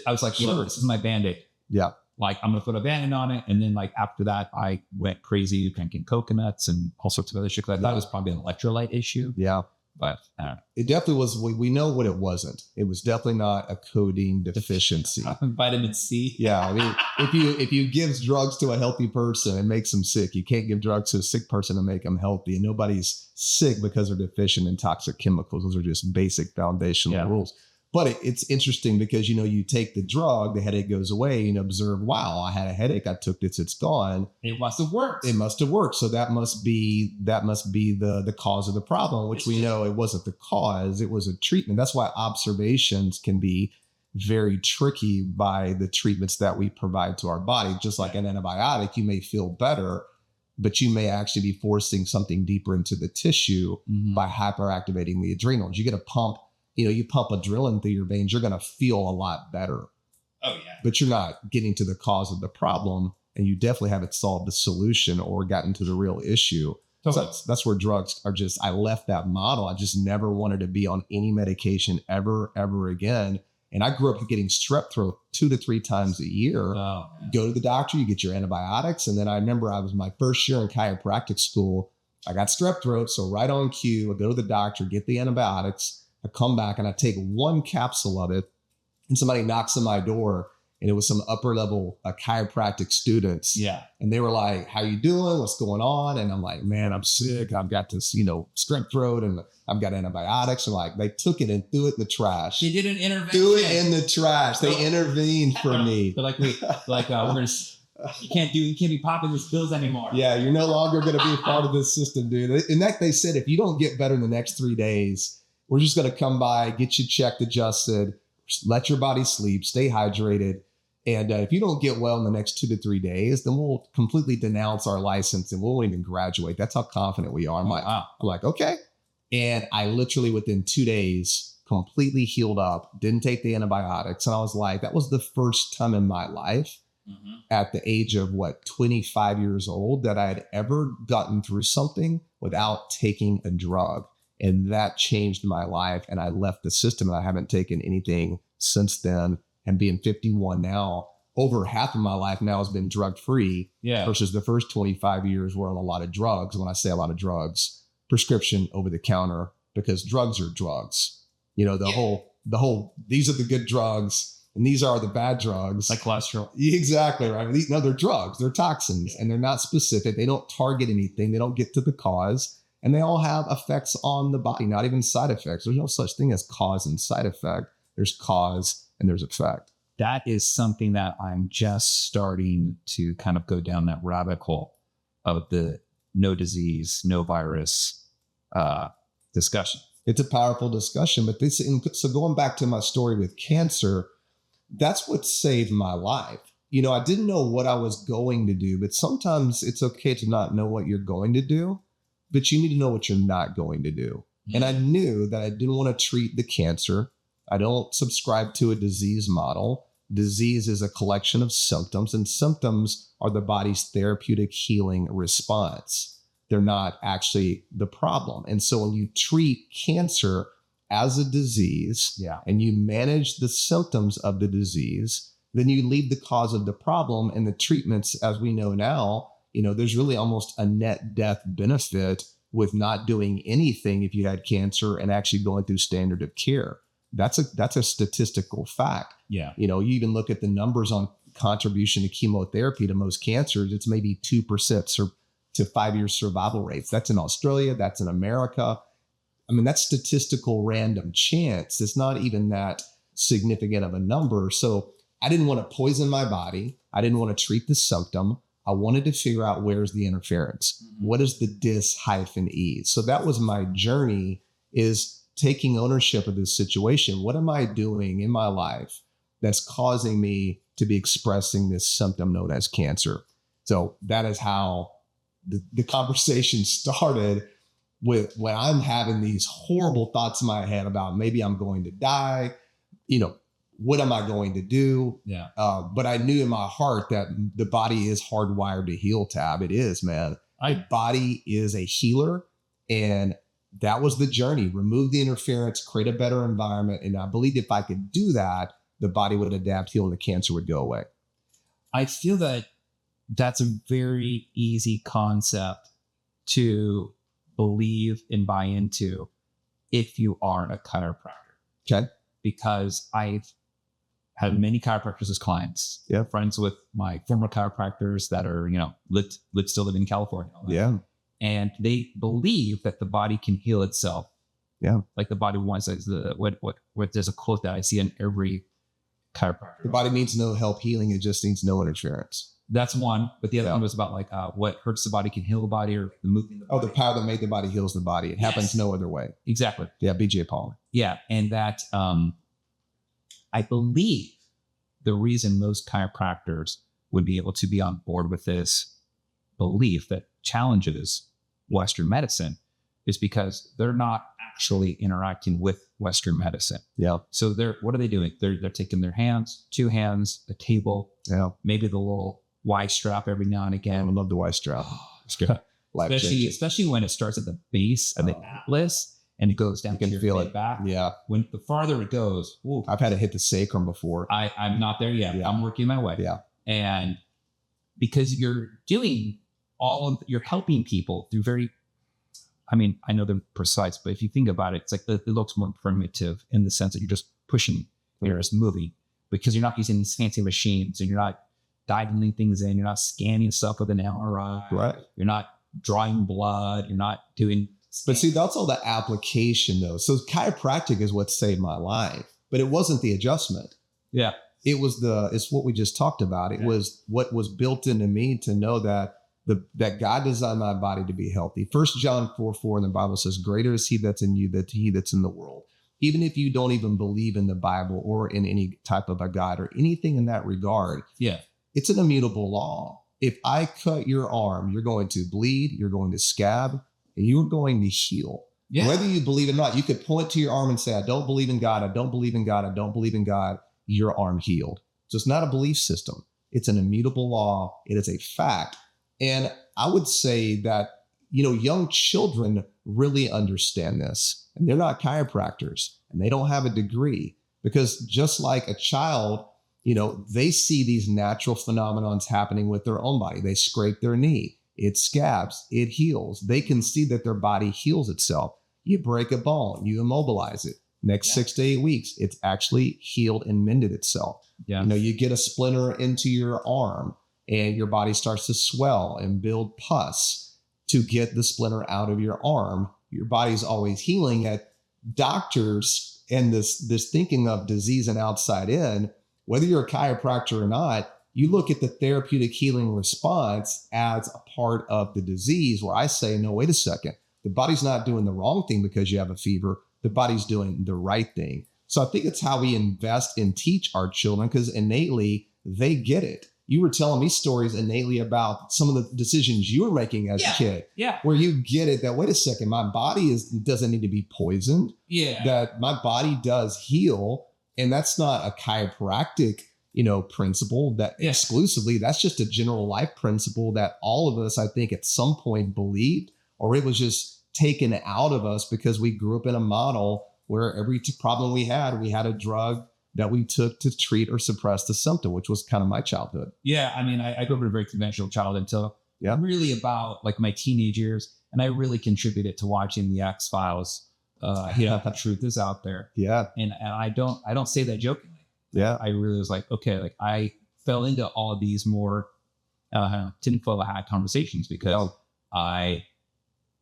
I was like, sure, this is my Band-Aid. Yeah. Like I'm going to put a Band-Aid on it. And then like after that, I went crazy drinking coconuts and all sorts of other shit. I thought it was probably an electrolyte issue. Yeah. But I don't know. It definitely was. We know what it wasn't. It was definitely not a codeine deficiency. Vitamin C. Yeah, I mean, if you give drugs to a healthy person, it makes them sick. You can't give drugs to a sick person to make them healthy. And nobody's sick because they're deficient in toxic chemicals. Those are just basic foundational rules. But it's interesting because, you take the drug, the headache goes away, and observe, wow, I had a headache. I took this, it's gone. It must have worked. It must have worked. So that must be the cause of the problem, which we know it wasn't the cause. It was a treatment. That's why observations can be very tricky by the treatments that we provide to our body. Just like an antibiotic, you may feel better, but you may actually be forcing something deeper into the tissue by hyperactivating the adrenals. You get a pump. You pump adrenaline through your veins, you're going to feel a lot better. Oh, yeah. But you're not getting to the cause of the problem, and you definitely haven't solved the solution or gotten to the real issue. Totally. So that's where drugs are I left that model. I just never wanted to be on any medication ever again. And I grew up getting strep throat 2 to 3 times a year. Oh, go to the doctor, you get your antibiotics. And then I remember I was my first year in chiropractic school. I got strep throat. So right on cue, I go to the doctor, get the antibiotics. I come back and I take 1 capsule of it, and somebody knocks on my door, and it was some upper level chiropractic students. Yeah. And they were like, how you doing? What's going on? And I'm like, man, I'm sick. I've got this, strep throat, and I've got antibiotics. And like, they took it and threw it in the trash. They did an intervention. Threw it in the trash. They intervened for me. They're like, we're going to, you can't be popping these pills anymore. Yeah. You're no longer going to be a part of this system, dude. And that they said, if you don't get better in the next 3 days, we're just going to come by, get you checked, adjusted, let your body sleep, stay hydrated. And if you don't get well in the next 2 to 3 days, then we'll completely denounce our license and we won't even graduate. That's how confident we are. I'm like, okay. And I literally within 2 days completely healed up, didn't take the antibiotics. And I was like, that was the first time in my life at the age of 25 years old that I had ever gotten through something without taking a drug. And that changed my life. And I left the system, and I haven't taken anything since then. And being 51 now, over half of my life now has been drug free versus the first 25 years were on a lot of drugs. When I say a lot of drugs, prescription, over the counter, because drugs are drugs. You know, the whole, these are the good drugs and these are the bad drugs. Like cholesterol. Exactly right. No, they're drugs, they're toxins, and they're not specific. They don't target anything. They don't get to the cause, and they all have effects on the body, not even side effects. There's no such thing as cause and side effect. There's cause and there's effect. That is something that I'm just starting to kind of go down that rabbit hole of the no disease, no virus discussion. It's a powerful discussion, but so going back to my story with cancer, that's what saved my life. You know, I didn't know what I was going to do, but sometimes it's okay to not know what you're going to do, but you need to know what you're not going to do. Mm-hmm. And I knew that I didn't want to treat the cancer. I don't subscribe to a disease model. Disease is a collection of symptoms, and symptoms are the body's therapeutic healing response. They're not actually the problem. And so when you treat cancer as a disease and you manage the symptoms of the disease, then you leave the cause of the problem, and the treatments, as we know now, you know, there's really almost a net death benefit with not doing anything if you had cancer and actually going through standard of care. That's a statistical fact. Yeah. You know, you even look at the numbers on contribution to chemotherapy to most cancers, it's maybe 2% to 5-year survival rates. That's in Australia. That's in America. I mean, that's statistical random chance. It's not even that significant of a number. So I didn't want to poison my body. I didn't want to treat the symptom. I wanted to figure out where's the interference. Mm-hmm. What is the dis-E? So that was my journey, is taking ownership of this situation. What am I doing in my life that's causing me to be expressing this symptom known as cancer? So that is how the conversation started, with when I'm having these horrible thoughts in my head about maybe I'm going to die, you know, what am I going to do? Yeah. But I knew in my heart that the body is hardwired to heal, Tab. It is, man. The body is a healer. And that was the journey. Remove the interference, create a better environment. And I believed if I could do that, the body would adapt, heal, and the cancer would go away. I feel that that's a very easy concept to believe and buy into if you are a chiropractor. Okay. Because I've had many chiropractors as clients. Yeah. Friends with my former chiropractors that are, you know, still live in California. Yeah. And they believe that the body can heal itself. Yeah. Like the body wants, what there's a quote that I see in every chiropractor. The body needs no help healing. It just needs no interference. That's one. But the other one was about like what hurts the body can heal the body, or the moving the body. Oh, the power that made the body heals the body. It happens no other way. Exactly. Yeah. BJ Palmer. Yeah. And that I believe the reason most chiropractors would be able to be on board with this belief that challenges Western medicine is because they're not actually interacting with Western medicine. Yeah. So what are they doing? They're taking their hands, 2 hands, a table, maybe the little Y strap every now and again. I love the Y strap. It's good. especially when it starts at the base of the atlas and it goes down. You can feel it back. Yeah. When the farther it goes, ooh, I've had to hit the sacrum before. I'm not there yet. Yeah. I'm working my way. Yeah. And because you're doing you're helping people through I mean, I know they're precise, but if you think about it, it's like it looks more primitive in the sense that you're just pushing, you're just moving, because you're not using these fancy machines and you're not dialing things in. You're not scanning stuff with an MRI. Right. You're not drawing blood. You're not doing. But see, that's all the application though. So chiropractic is what saved my life, but it wasn't the adjustment. Yeah. It's what we just talked about. It was what was built into me to know that that God designed my body to be healthy. 1 John 4:4 in the Bible says, greater is he that's in you than he that's in the world. Even if you don't even believe in the Bible or in any type of a God or anything in that regard, it's an immutable law. If I cut your arm, you're going to bleed, you're going to scab, and you're going to heal. Yeah. Whether you believe it or not, you could point to your arm and say, I don't believe in God. I don't believe in God. I don't believe in God. Your arm healed. So it's not a belief system. It's an immutable law. It is a fact. And I would say that, young children really understand this, and they're not chiropractors and they don't have a degree, because just like a child, they see these natural phenomenons happening with their own body. They scrape their knee, it scabs, it heals. They can see that their body heals itself. You break a bone, you immobilize it. Next 6 to 8 weeks, it's actually healed and mended itself. Yeah. You get a splinter into your arm and your body starts to swell and build pus to get the splinter out of your arm. Your body's always healing. At doctors and this thinking of disease and outside in, whether you're a chiropractor or not, you look at the therapeutic healing response as a part of the disease, where I say, no, wait a second. The body's not doing the wrong thing because you have a fever. The body's doing the right thing. So I think it's how we invest and teach our children, because innately they get it. You were telling me stories innately about some of the decisions you were making as a kid, where you get it that, wait a second, my body doesn't need to be poisoned. Yeah. That my body does heal. And that's not a chiropractic, principle that exclusively. That's just a general life principle that all of us, I think, at some point believed, or it was just taken out of us because we grew up in a model where every problem we had a drug that we took to treat or suppress the symptom, which was kind of my childhood. Yeah. I mean, I grew up in a very conventional childhood until really about like my teenage years. And I really contributed to watching the X-Files. The truth is out there. Yeah. And I don't say that jokingly. Yeah. I really was like, okay, like I fell into all of these more tinfoil hat conversations because I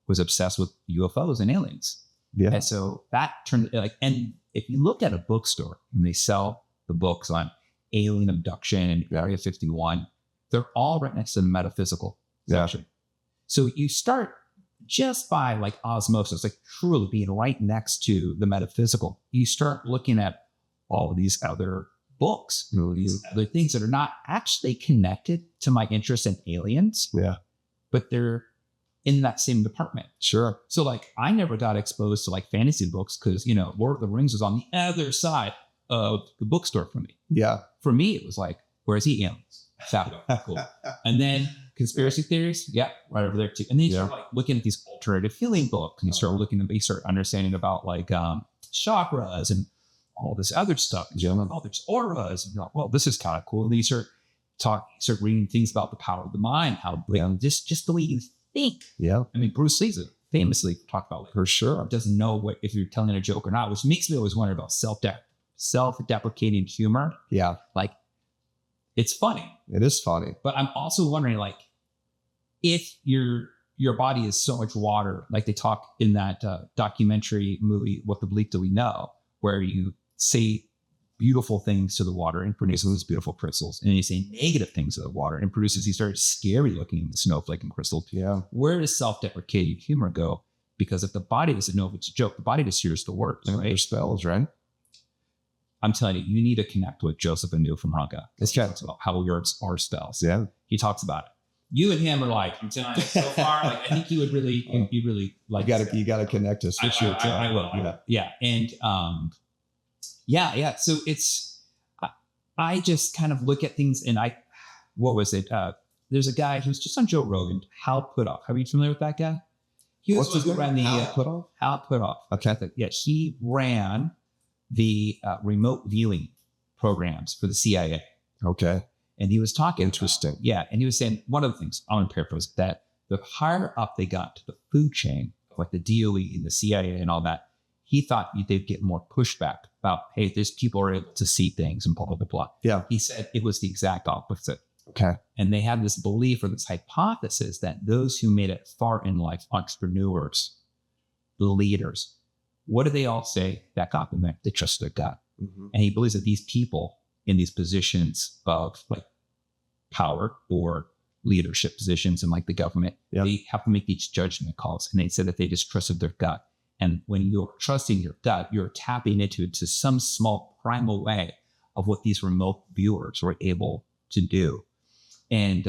was obsessed with UFOs and aliens. Yeah. And so that turned and if you look at a bookstore and they sell the books on alien abduction and Area 51, they're all right next to the metaphysical section. So you start just by like osmosis, like truly being right next to the metaphysical, you start looking at all of these other books, these other things that are not actually connected to my interest in aliens. Yeah. But they're in that same department. Sure. So like I never got exposed to like fantasy books because, Lord of the Rings was on the other side of the bookstore for me. Yeah. For me, it was like, where's he aliens? Cool. And then conspiracy theories, right over there too. And then you start like looking at these alternative healing books, and you start understanding about like chakras and all this other stuff. There's auras, and you're like, well, this is kind of cool. And then you start reading things about the power of the mind, how just the way you think. Yeah. I mean, Bruce Lee famously talked about like, for sure, doesn't know if you're telling a joke or not, which makes me always wonder about self-deprecating humor. Yeah. Like, it's funny. It is funny. But I'm also wondering, like, if your body is so much water, like they talk in that documentary movie, What the Bleak Do We Know, where you say beautiful things to the water and produces those beautiful crystals, and you say negative things to the water and produces these very scary looking snowflake and crystals. Yeah. Where does self-deprecating humor go? Because if the body doesn't know if it's a joke, the body just hears the words, right? Their spells, right? I'm telling you, you need to connect with Joseph Anu from Hanga. He talks about how words are spells. Yeah. He talks about it. You and him are like, I'm telling you, so far, like, I think he would really, like. You gotta connect us. I will. Yeah. And, So I just kind of look at things and what was it? There's a guy who's just on Joe Rogan, Hal Puthoff. Are you familiar with that guy? He was ran the Hal Puthoff. Okay. Yeah. He ran the remote viewing programs for the CIA. Okay. And he was talking. Interesting. And he was saying one of the things, I'm going to paraphrase, that the higher up they got to the food chain, like the DOE and the CIA and all that, he thought they'd get more pushback about, hey, these people are able to see things and blah, blah, blah, blah. Yeah. He said it was the exact opposite. Okay. And they had this belief or this hypothesis that those who made it far in life, entrepreneurs, leaders, what do they all say that got them there? They trust their gut. Mm-hmm. And he believes that these people in these positions of like power or leadership positions in like the government, they have to make these judgment calls. And they said that they just trusted their gut. And when you're trusting your gut, you're tapping into some small primal way of what these remote viewers were able to do. And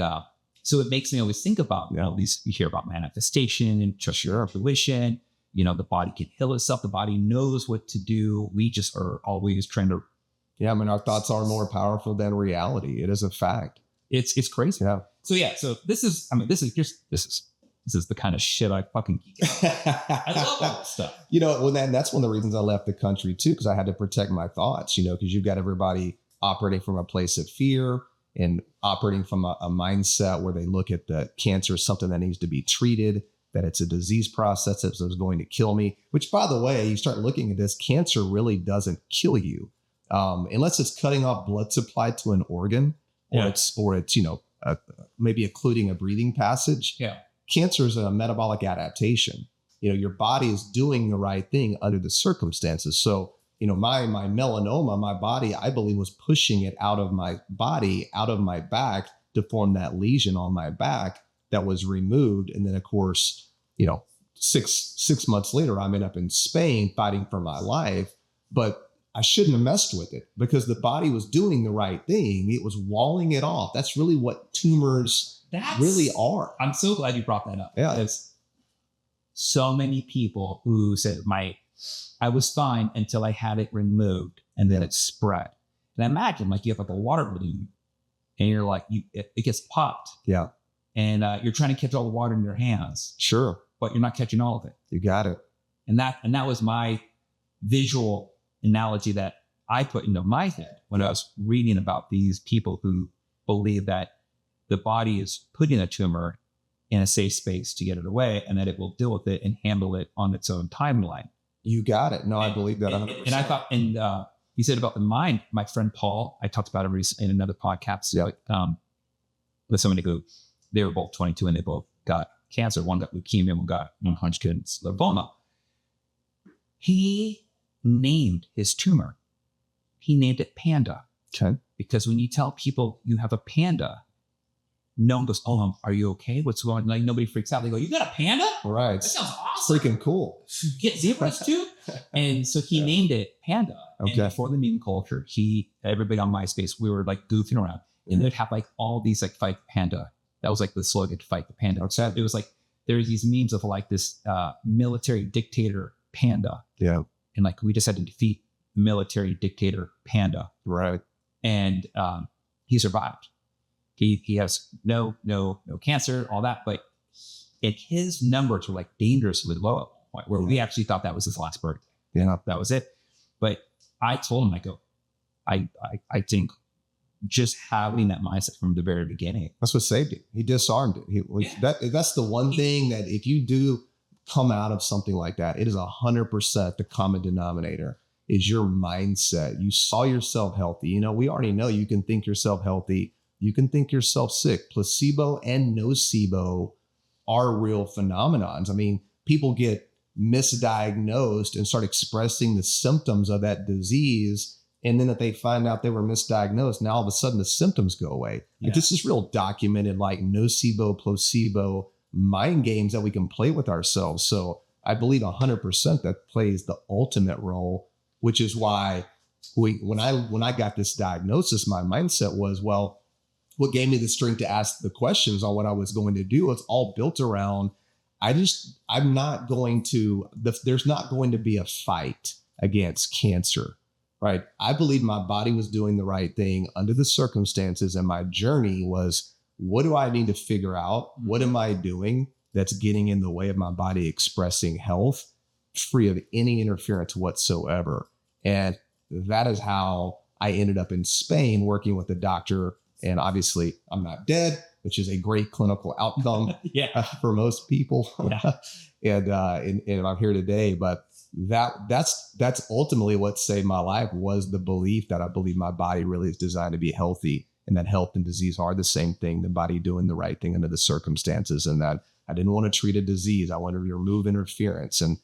so it makes me always think about, you hear about manifestation and trust your intuition. the body can heal itself. The body knows what to do. We just are always trying to. Yeah. I mean, our thoughts are more powerful than reality. It is a fact. It's crazy. Yeah. So this is the kind of shit I fucking geek out. I love all this stuff. That's one of the reasons I left the country too, because I had to protect my thoughts, because you've got everybody operating from a place of fear and operating from a mindset where they look at the cancer as something that needs to be treated, that it's a disease process that is going to kill me, which, by the way, you start looking at this, cancer really doesn't kill you unless it's cutting off blood supply to an organ or it's maybe occluding a breathing passage. Yeah. Cancer is a metabolic adaptation. Your body is doing the right thing under the circumstances. So, my melanoma, my body, I believe, was pushing it out of my body, out of my back to form that lesion on my back that was removed. And then, of course, 6 months later, I'm up in Spain fighting for my life. But I shouldn't have messed with it because the body was doing the right thing. It was walling it off. That's really what tumors really are. I'm so glad you brought that up. Yeah. There's so many people who said I was fine until I had it removed and then it spread. And imagine you have a water balloon and you're it gets popped. Yeah. And you're trying to catch all the water in your hands. Sure. But you're not catching all of it. You got it. And that was my visual analogy that I put into my head when I was reading about these people who believe that the body is putting a tumor in a safe space to get it away and that it will deal with it and handle it on its own timeline. You got it. No, I believe that 100%. And I thought, you said about the mind, my friend Paul, I talked about him recently in another podcast. Yeah. With somebody who, they were both 22 and they both got cancer. One got leukemia, one got non-Hodgkin's lymphoma. He named his tumor. He named it Panda. Okay. Because when you tell people you have a panda, no one goes, "Oh, are you okay? What's going on?" Nobody freaks out. They go, "You got a panda? Right. That sounds awesome. Freaking cool. You get zebras too?" And so he named it Panda. Okay. And before the meme culture, everybody on MySpace, we were goofing around. And they'd have all these fight panda. That was the slogan, to fight the panda. Okay. It was there's these memes of this military dictator panda. Yeah. And we just had to defeat the military dictator panda. Right. And he survived. He has no cancer, all that, but his numbers were dangerously low at one point where we actually thought that was his last birthday. Yeah. That was it. But I told him, I think just having that mindset from the very beginning. That's what saved it. He disarmed it. That's the one thing that if you do come out of something like that, it is 100% the common denominator is your mindset. You saw yourself healthy. We already know you can think yourself healthy. You can think yourself sick. Placebo and nocebo are real phenomenons. I mean, people get misdiagnosed and start expressing the symptoms of that disease. And then if they find out they were misdiagnosed, now all of a sudden the symptoms go away. Yeah. This is real documented, nocebo, placebo mind games that we can play with ourselves. So I believe 100% that plays the ultimate role, which is why when I got this diagnosis, my mindset was, well, what gave me the strength to ask the questions on what I was going to do? It's all built around, there's not going to be a fight against cancer, right? I believe my body was doing the right thing under the circumstances. And my journey was, what do I need to figure out? What am I doing that's getting in the way of my body expressing health, free of any interference whatsoever? And that is how I ended up in Spain working with a doctor. And obviously I'm not dead, which is a great clinical outcome for most people. Yeah. and I'm here today, but that's ultimately what saved my life, was the belief that I believe my body really is designed to be healthy, and that health and disease are the same thing, the body doing the right thing under the circumstances. And that I didn't want to treat a disease. I wanted to remove interference. And,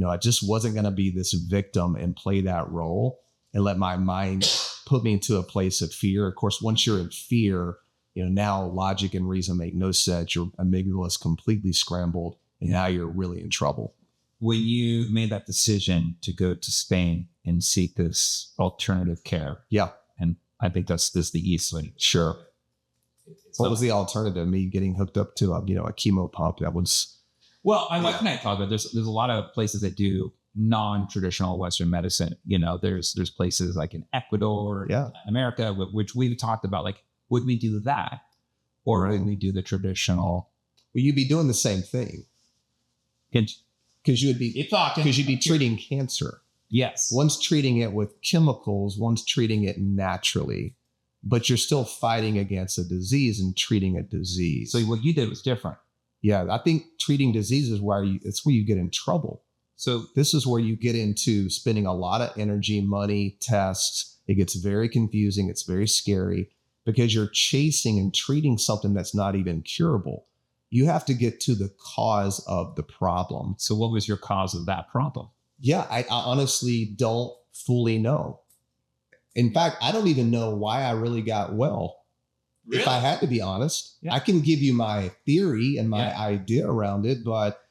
I just wasn't going to be this victim and play that role and let my mind put me into a place of fear. Of course, once you're in fear, now logic and reason make no sense. Your amygdala is completely scrambled, and now you're really in trouble. When you made that decision to go to Spain and seek this alternative care. Yeah. And I think this the east way. Sure. What was the alternative? Me getting hooked up to a chemo pump. That was Well, my wife and I talk about there's a lot of places that do non-traditional Western medicine. There's places like in Ecuador, America, which we've talked about. Like, would we do that, or would we do the traditional? Well, you'd be doing the same thing because you'd be treating cancer. Yes, one's treating it with chemicals, one's treating it naturally, but you're still fighting against a disease and treating a disease. So what you did was different. Yeah, I think treating disease is where you get in trouble. So this is where you get into spending a lot of energy, money, tests. It gets very confusing. It's very scary because you're chasing and treating something that's not even curable. You have to get to the cause of the problem. So what was your cause of that problem? Yeah, I honestly don't fully know. In fact, I don't even know why I really got well. Really? If I had to be honest, I can give you my theory and my idea around it, but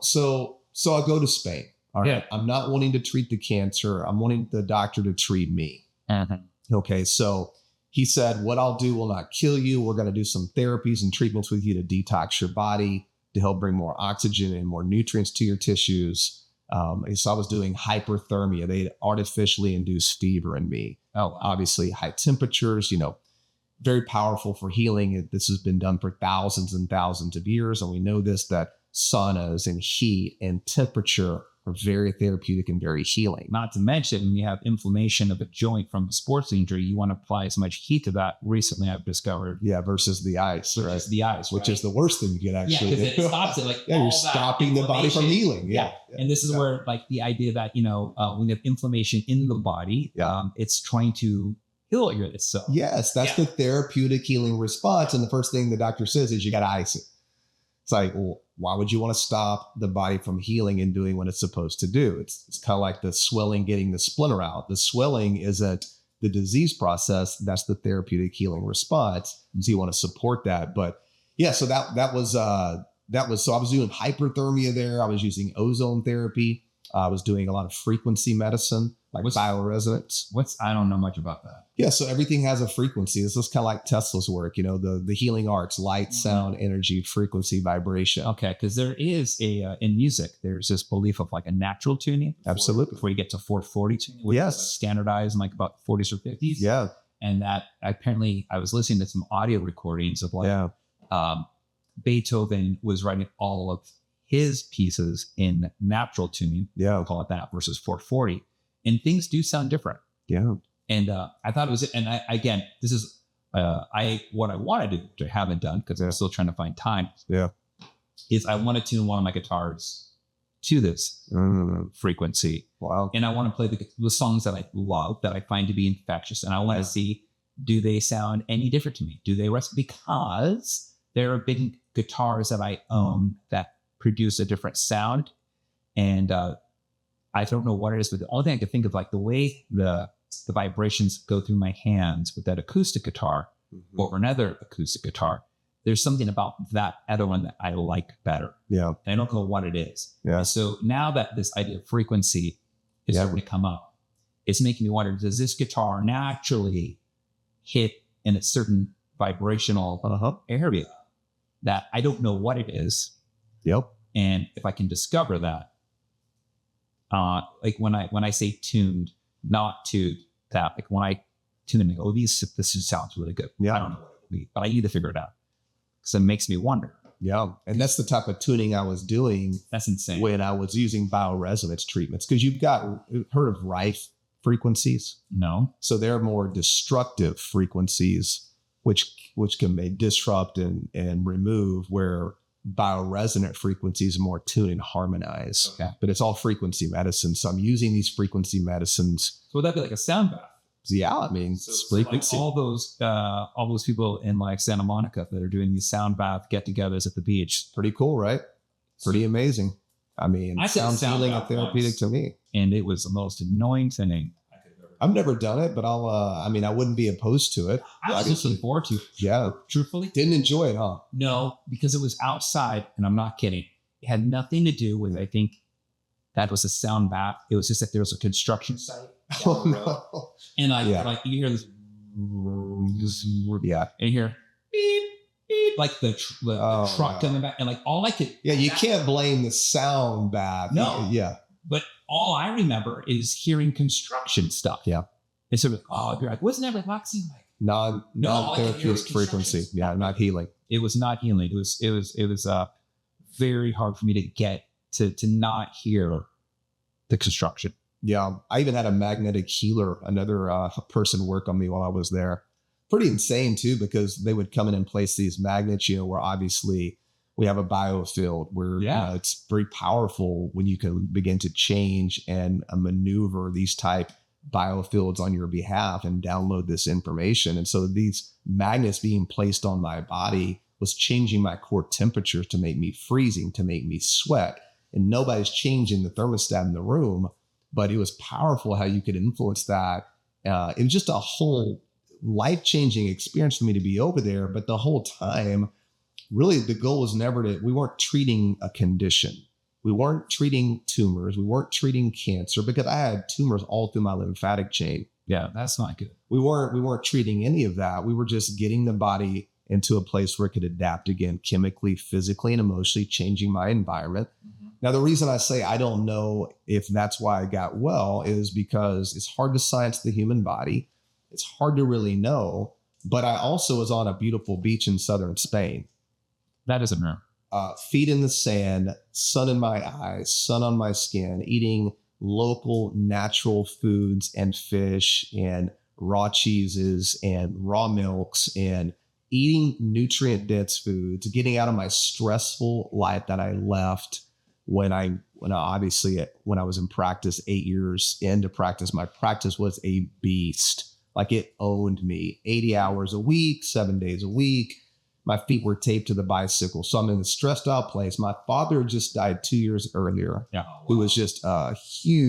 so I'll go to Spain. All right. Yeah. I'm not wanting to treat the cancer. I'm wanting the doctor to treat me. Okay. So he said, what I'll do will not kill you. We're going to do some therapies and treatments with you to detox your body, to help bring more oxygen and more nutrients to your tissues. So I was doing hyperthermia. They artificially induced fever in me. Oh, obviously high temperatures, very powerful for healing. This has been done for thousands and thousands of years. And we know that saunas and heat and temperature are very therapeutic and very healing. Not to mention, when you have inflammation of a joint from a sports injury, you want to apply as much heat to that. Recently, I've discovered. Yeah, versus the ice. Which is the worst thing you can actually do. Yeah, because it stops it. You're stopping the body from healing. Yeah. And this is where the idea that, when you have inflammation in the body, it's trying to heal itself. Yes, that's the therapeutic healing response. And the first thing the doctor says is you got to ice it. It's like, well, why would you want to stop the body from healing and doing what it's supposed to do? It's kind of like the swelling getting the splinter out. The swelling isn't the disease process. That's the therapeutic healing response. So you want to support that. But so that was so I was doing hyperthermia there. I was using ozone therapy. I was doing a lot of frequency medicine, like bioresonance. I don't know much about that. Yeah, so everything has a frequency. This is kind of like Tesla's work, the healing arts, light, sound, energy, frequency, vibration. Okay, because there is in music, there's this belief of like a natural tuning. Absolutely. Before you get to 440 tuning, which is standardized in like about 40s or 50s. Yeah. And that apparently I was listening to some audio recordings of Beethoven was writing all of his pieces in natural tuning. Yeah. We'll call it that versus 440. And things do sound different. Yeah. And I thought it was, and this is what I want to do, which I haven't done because I'm still trying to find time. Yeah. Is I want to tune one of my guitars to this frequency. Wow. And I want to play the songs that I love, that I find to be infectious. And I want to see, do they sound any different to me? Do they rest? Because there are big guitars that I own that produce a different sound. And I don't know what it is, but the only thing I can think of, like the way the vibrations go through my hands with that acoustic guitar or another acoustic guitar, there's something about that other one that I like better. Yeah. And I don't know what it is. Yeah. And so now that this idea of frequency is starting to come up, it's making me wonder, does this guitar naturally hit in a certain vibrational area that I don't know what it is? Yep. And if I can discover that, like when I say tuned, not to that, like when I tune and go, this sounds really good. Yeah. I don't know what it would be, but I need to figure it out because it makes me wonder. Yeah. And that's the type of tuning I was doing. That's insane. When I was using bioresonance treatments, because you've heard of Rife frequencies? No. So they're more destructive frequencies, which can disrupt and remove, where bioresonant frequencies more tune and harmonize. Okay. But it's all frequency medicine. So I'm using these frequency medicines. So would that be like a sound bath? Yeah, I mean, it's frequency. Like all those people in like Santa Monica that are doing these sound bath get-togethers at the beach. Pretty cool, right? Pretty amazing. I mean, it sounds healing and therapeutic to me. And it was the most annoying thing. I've never done it, but I wouldn't be opposed to it. I was looking forward to it. Yeah. Truthfully. Didn't enjoy it, huh? No, because it was outside, and I'm not kidding. It had nothing to do with, I think, that was a sound bath. It was just that there was a construction site down the road. No. And like you hear this, and you hear beep, beep, like the truck coming back, and like all I could. Yeah, you can't blame the sound back. No. Yeah. But all I remember is hearing construction stuff. Yeah. And so, you're like, wasn't that relaxing? Like, non-therapeutic frequency. Yeah, not healing. It was not healing. It was very hard for me to get to not hear the construction. Yeah, I even had a magnetic healer, another person work on me while I was there. Pretty insane too, because they would come in and place these magnets, where obviously we have a biofield where it's very powerful when you can begin to change and maneuver these type biofields on your behalf and download this information. And so these magnets being placed on my body was changing my core temperature to make me freezing, to make me sweat. And nobody's changing the thermostat in the room, but it was powerful how you could influence that. It was just a whole life-changing experience for me to be over there. But the whole time, really the goal was never we weren't treating a condition. We weren't treating tumors. We weren't treating cancer, because I had tumors all through my lymphatic chain. Yeah, that's not good. We weren't treating any of that. We were just getting the body into a place where it could adapt again, chemically, physically, and emotionally, changing my environment. Mm-hmm. Now, the reason I say I don't know if that's why I got well is because it's hard to science the human body. It's hard to really know. But I also was on a beautiful beach in southern Spain. That is a mirror. Feet in the sand, sun in my eyes, sun on my skin, eating local natural foods and fish and raw cheeses and raw milks, and eating nutrient dense foods, getting out of my stressful life that I left when I was in practice 8 years into practice. My practice was a beast. Like, it owned me. 80 hours a week, 7 days a week. My feet were taped to the bicycle. So I'm in a stressed out place. My father just died 2 years earlier, who was just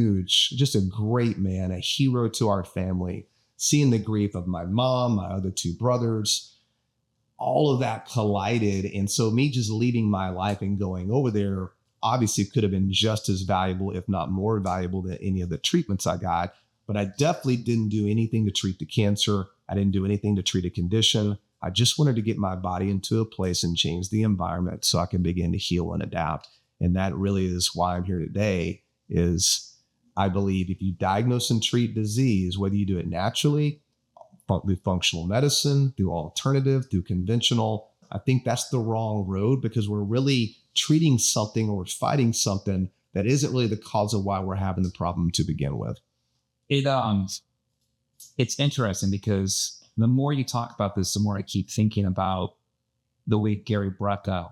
just a great man, a hero to our family. Seeing the grief of my mom, my other two brothers, all of that collided. And so me just leaving my life and going over there obviously could have been just as valuable, if not more valuable, than any of the treatments I got. But I definitely didn't do anything to treat the cancer. I didn't do anything to treat a condition. I just wanted to get my body into a place and change the environment so I can begin to heal and adapt. And that really is why I'm here today, is I believe if you diagnose and treat disease, whether you do it naturally, through functional medicine, through alternative, through conventional, I think that's the wrong road, because we're really treating something, or we're fighting something that isn't really the cause of why we're having the problem to begin with. It's interesting, because the more you talk about this, the more I keep thinking about the way Gary Brecka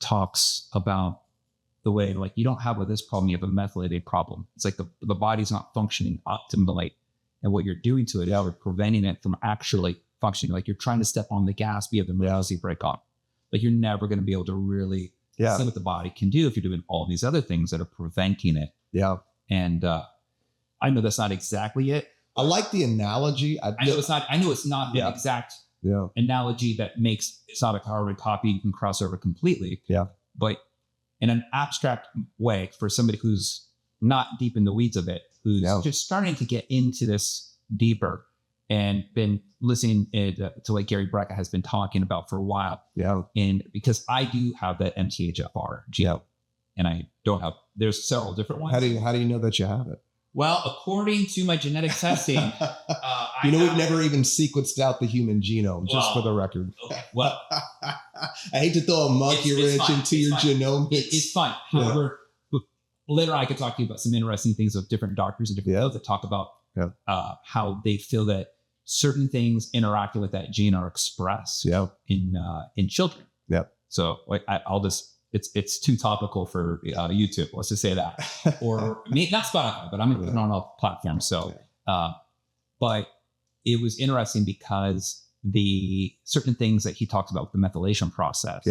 talks about the way, like, you don't have with this problem, you have a methylated problem. It's like the body's not functioning optimally. And what you're doing to it, you're preventing it from actually functioning. Like, you're trying to step on the gas, but you have the emergency brake on. Like, you're never going to be able to really see what the body can do if you're doing all these other things that are preventing it. Yeah. And I know that's not exactly it. I like the analogy. I know it's not the exact analogy that makes it's not a carbon copy you can cross over completely. Yeah. But in an abstract way, for somebody who's not deep in the weeds of it, who's just starting to get into this deeper and been listening to what Gary Brecka has been talking about for a while. Yeah. And because I do have that MTHFR gene, and I don't have, there's several different ones. How do you know that you have it? Well, according to my genetic testing, we've never even sequenced out the human genome, just for the record. Okay. Well, I hate to throw a monkey wrench into your genome. It's fine. However, later I could talk to you about some interesting things of different doctors and different fields that talk about how they feel that certain things interacting with that gene are expressed in children. Yeah. So I'll just. It's too topical for YouTube. Let's just say that, or not Spotify, but I'm going to put it on all platforms. So, but it was interesting because the certain things that he talks about, the methylation process,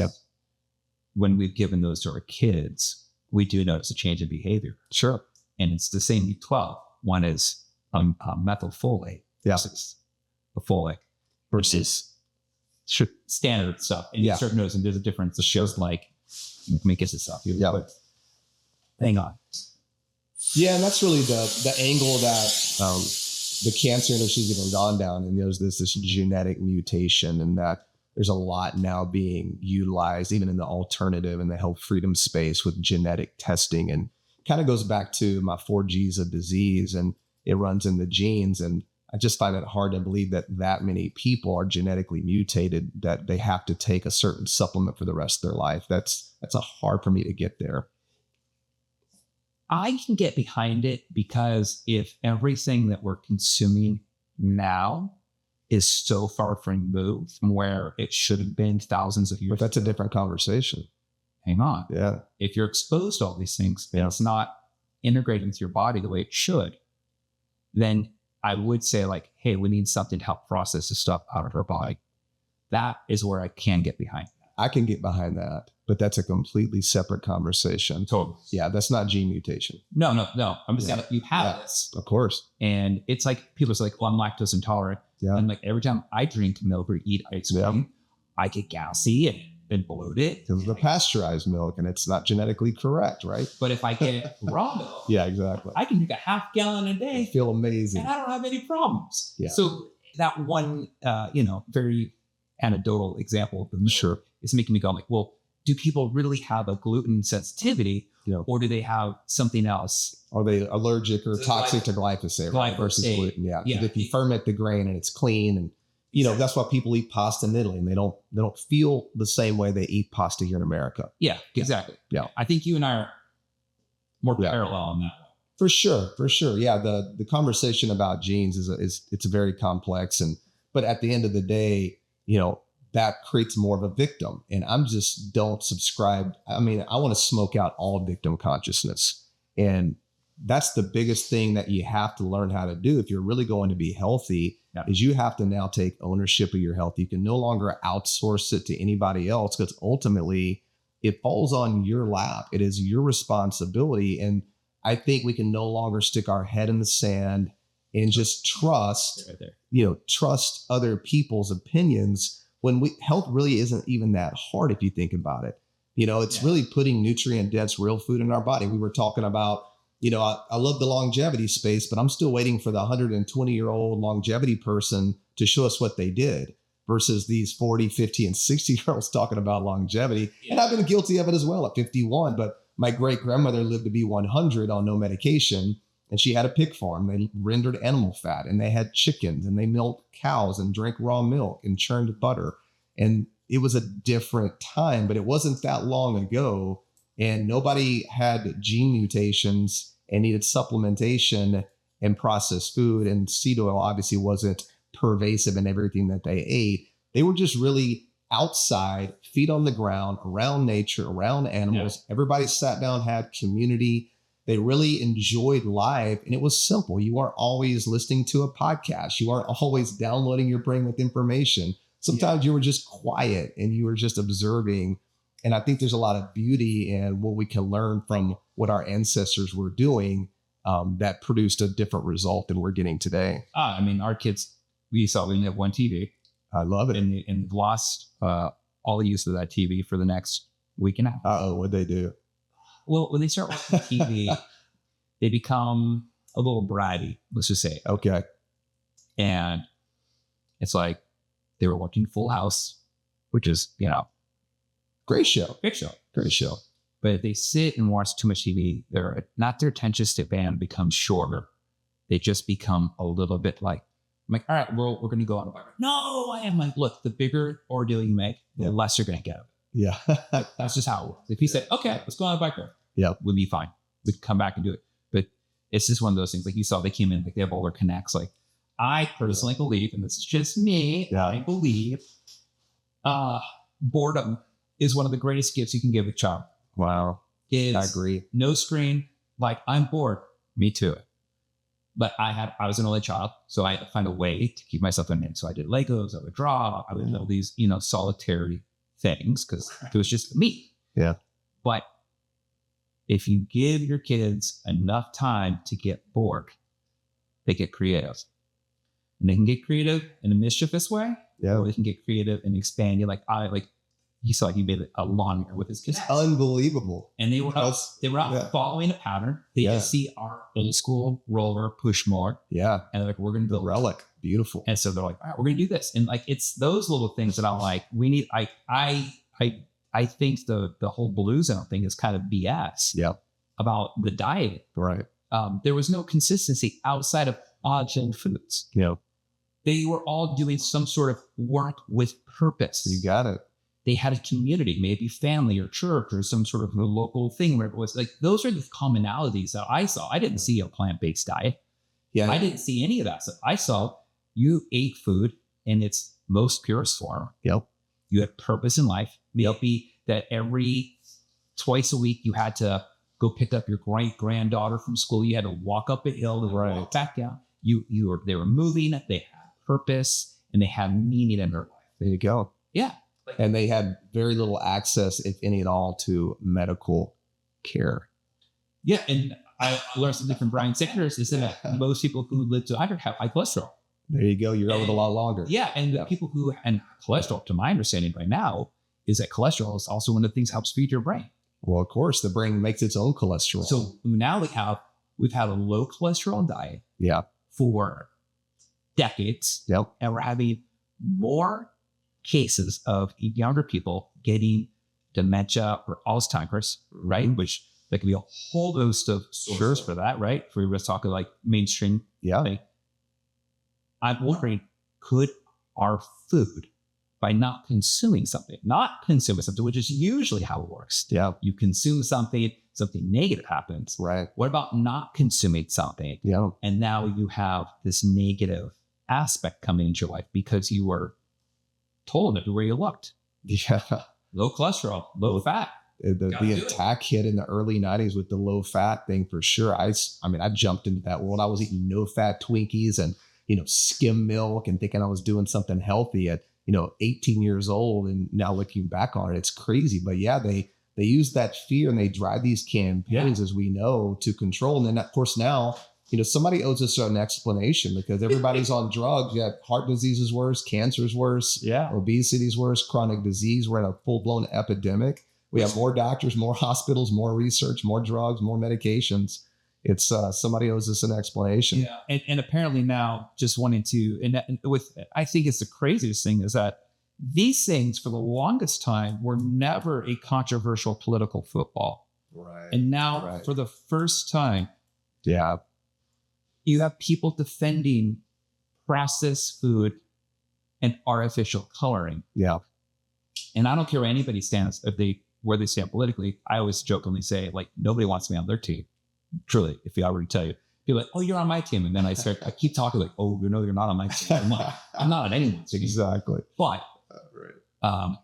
when we've given those to our kids, we do notice a change in behavior. Sure. And it's the same B12. One is methylfolate versus the folate versus standard stuff. And you start noticing there's a difference. It shows like, let me get this up. But hang on. Yeah, and that's really the angle that the cancer industry has even gone down. And there's this genetic mutation, and that there's a lot now being utilized, even in the alternative and the health freedom space with genetic testing, and kind of goes back to my 4Gs of disease, and it runs in the genes. And I just find it hard to believe that many people are genetically mutated, that they have to take a certain supplement for the rest of their life. That's a hard for me to get there. I can get behind it, because if everything that we're consuming now is so far removed from where it should have been thousands of years But that's a different conversation. Hang on. Yeah. If you're exposed to all these things and it's not integrating into your body the way it should, then I would say, like, hey, we need something to help process the stuff out of our body. That is where I can get behind. I can get behind that, but that's a completely separate conversation. Totally. Yeah, that's not gene mutation. No. I'm just saying, you have this. Of course. And it's like, people are like, well, I'm lactose intolerant. Yeah. And like, every time I drink milk or eat ice cream, I get gassy and bloated. Because of the pasteurized milk, and it's not genetically correct, right? But if I get raw milk, yeah, exactly. I can drink a half gallon a day. I feel amazing. And I don't have any problems. Yeah. So that one, very anecdotal example of the milk is making me go, like, well, do people really have a gluten sensitivity, or do they have something else? Are they allergic or toxic to glyphosate versus gluten? Yeah. If you ferment the grain and it's clean, and that's why people eat pasta in Italy, and they don't feel the same way they eat pasta here in America. Yeah, exactly. Yeah. I think you and I are more parallel on that. For sure. Yeah. The conversation about genes it's very complex, but at the end of the day, that creates more of a victim. And I'm just don't subscribe. I mean, I want to smoke out all victim consciousness. And that's the biggest thing that you have to learn how to do if you're really going to be healthy, is you have to now take ownership of your health. You can no longer outsource it to anybody else, because ultimately it falls on your lap. It is your responsibility. And I think we can no longer stick our head in the sand and just trust other people's opinions, when health really isn't even that hard if you think about it. It's really putting nutrient-dense real food in our body. We were talking about, I love the longevity space, but I'm still waiting for the 120-year-old longevity person to show us what they did, versus these 40, 50, and 60-year-olds talking about longevity. Yeah. And I've been guilty of it as well at 51, but my great-grandmother lived to be 100 on no medication. And she had a pig farm. They rendered animal fat, and they had chickens, and they milked cows and drank raw milk and churned butter. And it was a different time, but it wasn't that long ago. And nobody had gene mutations and needed supplementation and processed food. And seed oil obviously wasn't pervasive in everything that they ate. They were just really outside, feet on the ground, around nature, around animals. Yeah. Everybody sat down, had community. They really enjoyed life, and it was simple. You weren't always listening to a podcast. You weren't always downloading your brain with information. Sometimes you were just quiet and you were just observing. And I think there's a lot of beauty in what we can learn from what our ancestors were doing, that produced a different result than we're getting today. I mean, our kids, we only have one TV. I love it. And lost all the use of that TV for the next week and a half. What'd they do? Well, when they start watching TV, they become a little bratty, let's just say. Okay. And it's like they were watching Full House, which is, great show. Great show. Great show. But if they sit and watch too much TV, their attention span becomes shorter. They just become a little bit like, I'm like, all right, we're going to go on a bike ride. No, I am like, look, the bigger ordeal you make, the less you're going to get of it. Yeah. That's just how it works. If he said, okay, let's go on a bike ride, we'll be fine. We'd come back and do it. But it's just one of those things. Like you saw, they came in, like they have all their connects. Like I personally believe, and this is just me, I believe boredom is one of the greatest gifts you can give a child. Wow. I agree. No screen. Like I'm bored. Me too. But I was an only child, so I had to find a way to keep myself in it. So I did Legos, I would draw, I would do all these, solitary things, because it was just me. Yeah. But if you give your kids enough time to get bored, they get creative. And they can get creative in a mischievous way, or they can get creative and expand. he saw he made a lawnmower with his kids. It's unbelievable. And they were out following a pattern. They just see our old school roller push mower. Yeah. And they're like, we're going to build the relic. Beautiful. And so they're like, all right, we're going to do this. And like, it's those little things that I'm like, we need, I think the whole Blue Zone thing is kind of BS about the diet. Right. There was no consistency outside of Ajahn foods. Yeah. They were all doing some sort of work with purpose. You got it. They had a community, maybe family or church or some sort of local thing where it was like, those are the commonalities that I saw. I didn't see a plant-based diet. Yeah. I didn't see any of that. So I saw you ate food in its most purest form. Yep. You had purpose in life. Maybe that every twice a week you had to go pick up your great granddaughter from school. You had to walk up a hill to walk back down. They were moving. They had purpose and they had meaning in their life. There you go. Yeah. And they had very little access, if any at all, to medical care. Yeah. And I learned something from Brian Sickers is that most people who live to 100 have high cholesterol. There you go. You're over a lot longer. Yeah. And people who, and cholesterol, to my understanding right now, is that cholesterol is also one of the things that helps feed your brain. Well, of course, the brain makes its own cholesterol. So now we've had a low cholesterol diet for decades. Yep. And we're having more cases of younger people getting dementia or Alzheimer's, right? Mm-hmm. Which there could be a whole host of sources for that, right? If we were talking like mainstream thing. I'm wondering, could our food, by not consuming something, which is usually how it works. Yeah. You consume something negative happens. Right. What about not consuming something? Yeah. And now you have this negative aspect coming into your life because you were told everywhere you looked. Yeah. Low cholesterol, low fat. The attack hit in the early 90s with the low fat thing for sure. I jumped into that world. I was eating no fat Twinkies and, skim milk and thinking I was doing something healthy at, 18 years old. And now looking back on it, it's crazy. But yeah, they use that fear and they drive these campaigns, as we know, to control. And then of course now, somebody owes us an explanation because everybody's on drugs. Yeah, heart disease is worse, cancer is worse, obesity is worse, chronic disease. We're in a full-blown epidemic. We have more doctors, more hospitals, more research, more drugs, more medications. It's somebody owes us an explanation. Yeah, and apparently now just wanting to, I think it's the craziest thing is that these things for the longest time were never a controversial political football. Right. And now for the first time, you have people defending processed food and artificial coloring. Yeah. And I don't care where anybody stands, where they stand politically. I always jokingly say, like, nobody wants me on their team. Truly, if I already tell you, people are like, oh, you're on my team. And then I keep talking like, oh, you're not on my team. I'm not on anyone's team. Exactly. But I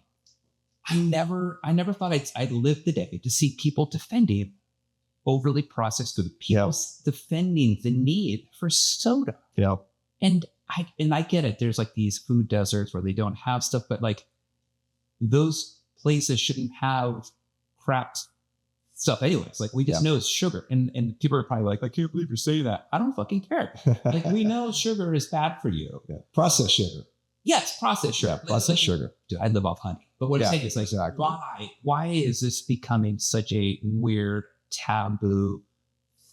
never thought I'd live the day to see people defending overly processed food. People defending the need for soda. Yeah. And I get it. There's like these food deserts where they don't have stuff, but like those places shouldn't have crap stuff anyways. Like we just know it's sugar. And people are probably like, I can't believe you're saying that. I don't fucking care. Like we know sugar is bad for you. Yeah. Processed sugar. Yes, processed sugar. Yeah, processed sugar. Dude, I live off honey. But what I'm saying is like, why is this becoming such a weird taboo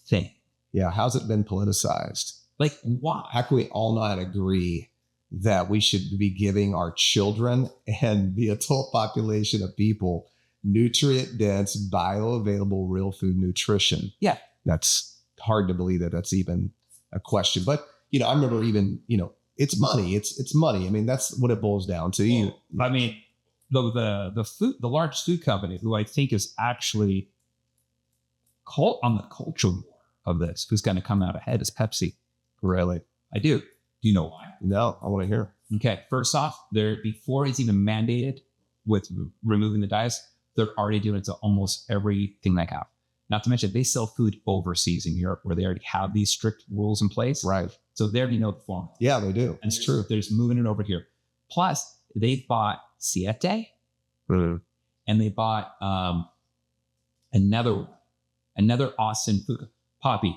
thing? Yeah. How's it been politicized? Like why? How can we all not agree that we should be giving our children and the adult population of people nutrient-dense, bioavailable, real food nutrition? Yeah. That's hard to believe that that's even a question. But, I remember even, it's money. It's money. I mean, that's what it boils down to. I mean, the large food company who I think is actually on the culture war of this, who's going to come out ahead is Pepsi. Really? I do. Do you know why? No, I want to hear. Okay. First off, before it's even mandated with removing the dyes, they're already doing it to almost everything they have. Not to mention, they sell food overseas in Europe where they already have these strict rules in place. Right. So they already know the formula. Yeah, they do. And it's true. They're just moving it over here. Plus, they bought Siete and they bought another Austin food, Poppy.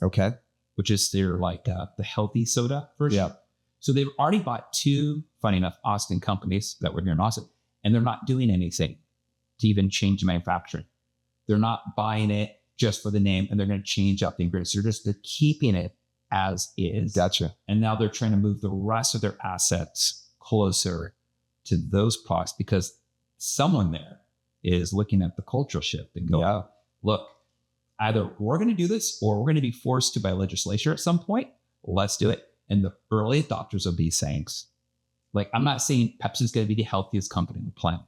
Okay. Which is their the healthy soda version. Yeah. So they've already bought two, funny enough, Austin companies that were here in Austin. and they're not doing anything to even change manufacturing. They're not buying it just for the name, and they're going to change up the ingredients. They're keeping it as is. Gotcha. And now they're trying to move the rest of their assets closer to those products because someone there is looking at the cultural shift and going, look, either we're going to do this or we're going to be forced to by legislature at some point. Let's do it. And the early adopters of these things, like, I'm not saying Pepsi's going to be the healthiest company on the planet.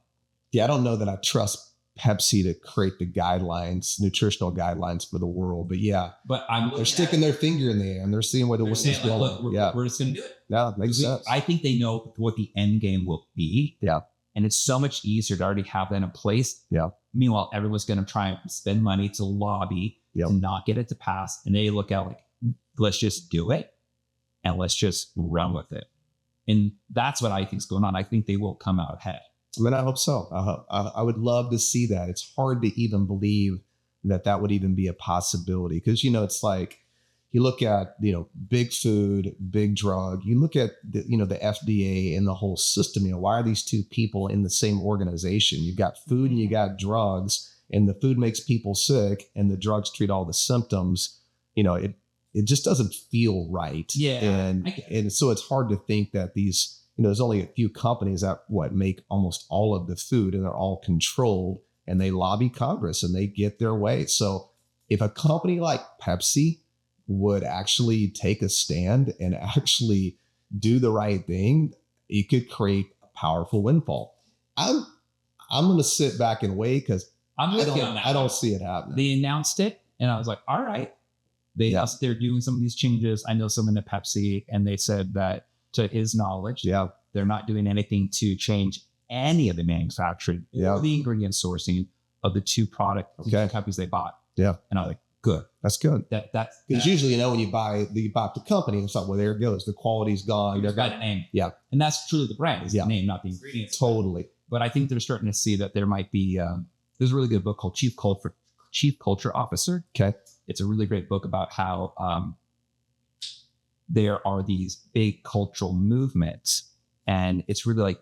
Yeah, I don't know that I trust Pepsi to create the guidelines, nutritional guidelines for the world. But yeah, they're sticking their finger in the air and they're seeing where the whistle's going. We're just going to do it. Yeah, makes sense. I think they know what the end game will be. Yeah. And it's so much easier to already have that in place. Yeah. Meanwhile, everyone's going to try and spend money to lobby to not get it to pass. And they look at like, let's just do it and let's just run with it. And that's what I think is going on. I think they will come out ahead. I mean, I hope so. I would love to see that. It's hard to even believe that would even be a possibility. Because, it's like, you look at, big food, big drug, you look at the FDA and the whole system, why are these two people in the same organization? You've got food and you got drugs, and the food makes people sick and the drugs treat all the symptoms. It just doesn't feel right. Yeah. And so it's hard to think that these, there's only a few companies that make almost all of the food, and they're all controlled, and they lobby Congress and they get their way. So if a company like Pepsi would actually take a stand and actually do the right thing, it could create a powerful windfall. I'm going to sit back and wait because I don't see it happening. They announced it, and I was like, all right. They announced they're doing some of these changes. I know someone at Pepsi, and they said that, to his knowledge, they're not doing anything to change any of the manufacturing or the ingredient sourcing of the two companies they bought. Yeah. And I was like, good. That's good. That's because usually, when you buy the company, it's like, well, there it goes. The quality's gone. They've got a name. Yeah. And that's truly the brand, is the name, not the ingredients. Totally. But I think they're starting to see that there might be, there's a really good book called Chief Culture Officer. Okay. It's a really great book about how there are these big cultural movements. And it's really like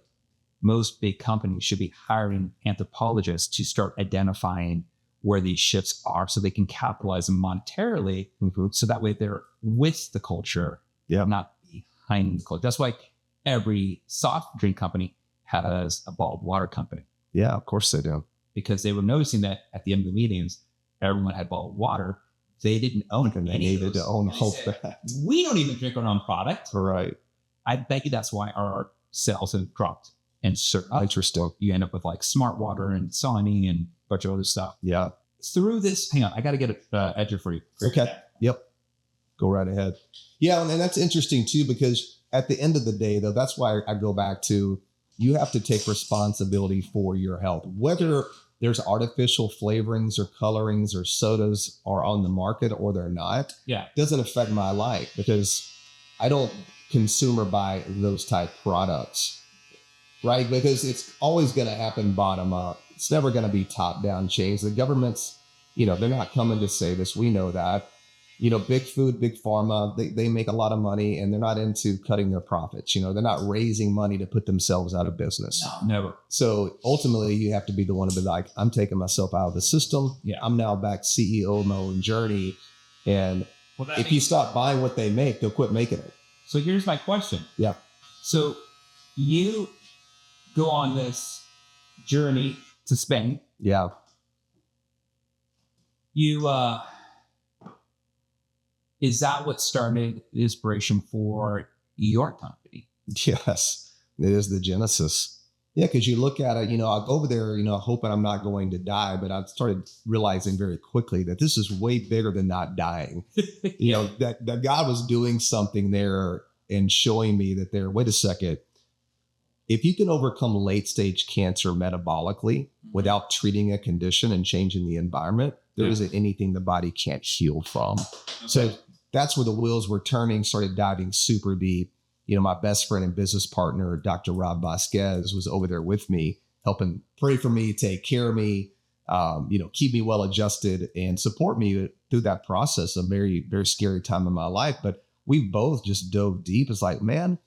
most big companies should be hiring anthropologists to start identifying where these shifts are so they can capitalize them monetarily. Mm-hmm. So that way they're with the culture, not behind the culture. That's why every soft drink company has a bottled water company. Yeah, of course they do. Because they were noticing that at the end of the meetings, everyone had bottled water. They didn't own it. They needed to own all that. We don't even drink our own product. Right. I bet you that's why our sales have dropped. And interesting. You end up with like Smart Water and Sony and a bunch of other stuff. Yeah. Through this, hang on, I got to get it edger for you. Okay. Yep. Go right ahead. Yeah. And that's interesting too, because at the end of the day, though, that's why I go back to, you have to take responsibility for your health. Whether there's artificial flavorings or colorings or sodas are on the market or they're not, doesn't affect my life because I don't consume or buy those type products, right? Because it's always going to happen bottom up. It's never going to be top down change. The government's, they're not coming to say this. We know that. Big food, big pharma, they make a lot of money and they're not into cutting their profits. They're not raising money to put themselves out of business. No, never. So ultimately you have to be the one to be like, I'm taking myself out of the system. Yeah. I'm now back CEO of my own journey. And if you stop buying what they make, they'll quit making it. So here's my question. Yeah. So you go on this journey to Spain. Yeah. Is that what started the inspiration for your company? Yes, it is the genesis. Yeah, because you look at it, I go over there, hoping I'm not going to die, but I started realizing very quickly that this is way bigger than not dying. That God was doing something there and showing me that wait a second, if you can overcome late stage cancer metabolically without treating a condition and changing the environment, there isn't anything the body can't heal from. Okay. So that's where the wheels were turning, started diving super deep. My best friend and business partner, Dr. Rob Vasquez, was over there with me, helping pray for me, take care of me, keep me well adjusted and support me through that process, a very, very scary time in my life. But we both just dove deep. It's like, man,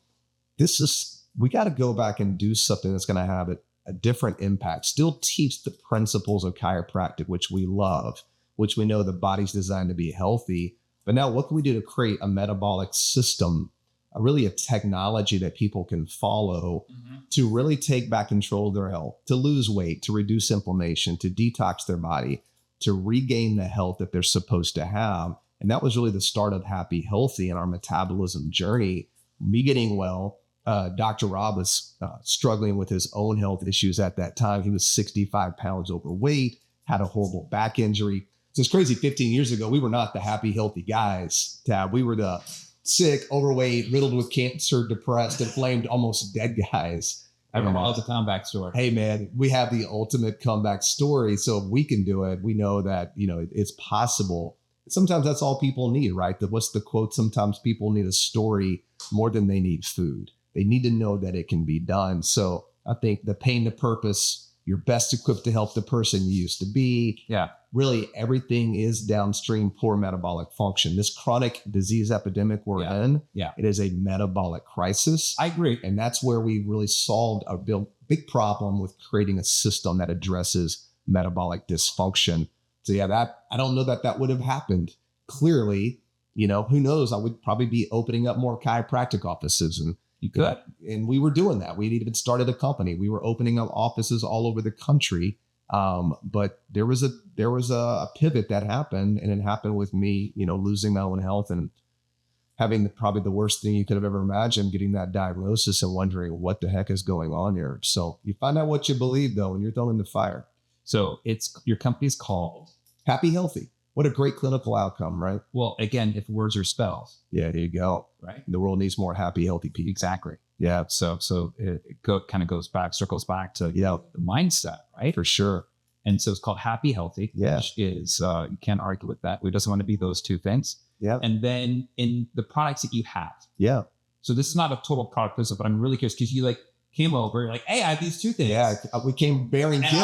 we got to go back and do something that's going to have it a different impact, still teach the principles of chiropractic, which we love, which we know the body's designed to be healthy. But now what can we do to create a metabolic system, really a technology that people can follow to really take back control of their health, to lose weight, to reduce inflammation, to detox their body, to regain the health that they're supposed to have. And that was really the start of Happy Healthy and our metabolism journey. Me getting well, Dr. Rob was struggling with his own health issues at that time. He was 65 pounds overweight, had a horrible back injury. So it's crazy. 15 years ago, we were not the happy, healthy guys, Tab. We were the sick, overweight, riddled with cancer, depressed, inflamed, almost dead guys. I remember all the comeback story. Hey, man, we have the ultimate comeback story. So if we can do it, we know that, it's possible. Sometimes that's all people need, right? What's the quote? Sometimes people need a story more than they need food. They need to know that it can be done. So I think the pain to purpose, you're best equipped to help the person you used to be. Yeah. Really, everything is downstream poor metabolic function. This chronic disease epidemic we're in, it is a metabolic crisis. I agree. And that's where we really solved a big problem with creating a system that addresses metabolic dysfunction. So I don't know that would have happened. Clearly, who knows? I would probably be opening up more chiropractic offices, and you could. And we were doing that. We even started a company. We were opening up offices all over the country. But there was a pivot that happened, and it happened with me, losing my own health and having probably the worst thing you could have ever imagined, getting that diagnosis and wondering what the heck is going on here. So you find out what you believe, though, and you're thrown in the fire. So your company's called Happy Healthy. What a great clinical outcome, right? Well, again, if words are spells. Yeah, there you go. Right. The world needs more happy, healthy people. Exactly. Yeah. So it kind of circles back to the mindset, right? For sure. And so it's called Happy Healthy, which is, you can't argue with that. We just want to be those two things. Yeah. And then in the products that you have. Yeah. So this is not a total product business, but I'm really curious because you came over, you're like, hey, I have these two things. Yeah. We came bearing gifts.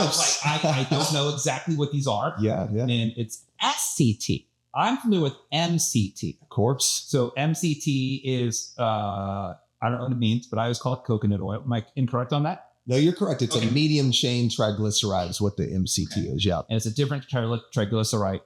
I was like, I don't know exactly what these are. Yeah. And it's SCT. I'm familiar with MCT. Of course. So MCT is, I don't know what it means, but I always call it coconut oil. Am I incorrect on that? No, you're correct. It's a medium chain triglyceride is what the MCT is. Yeah. And it's a different triglyceride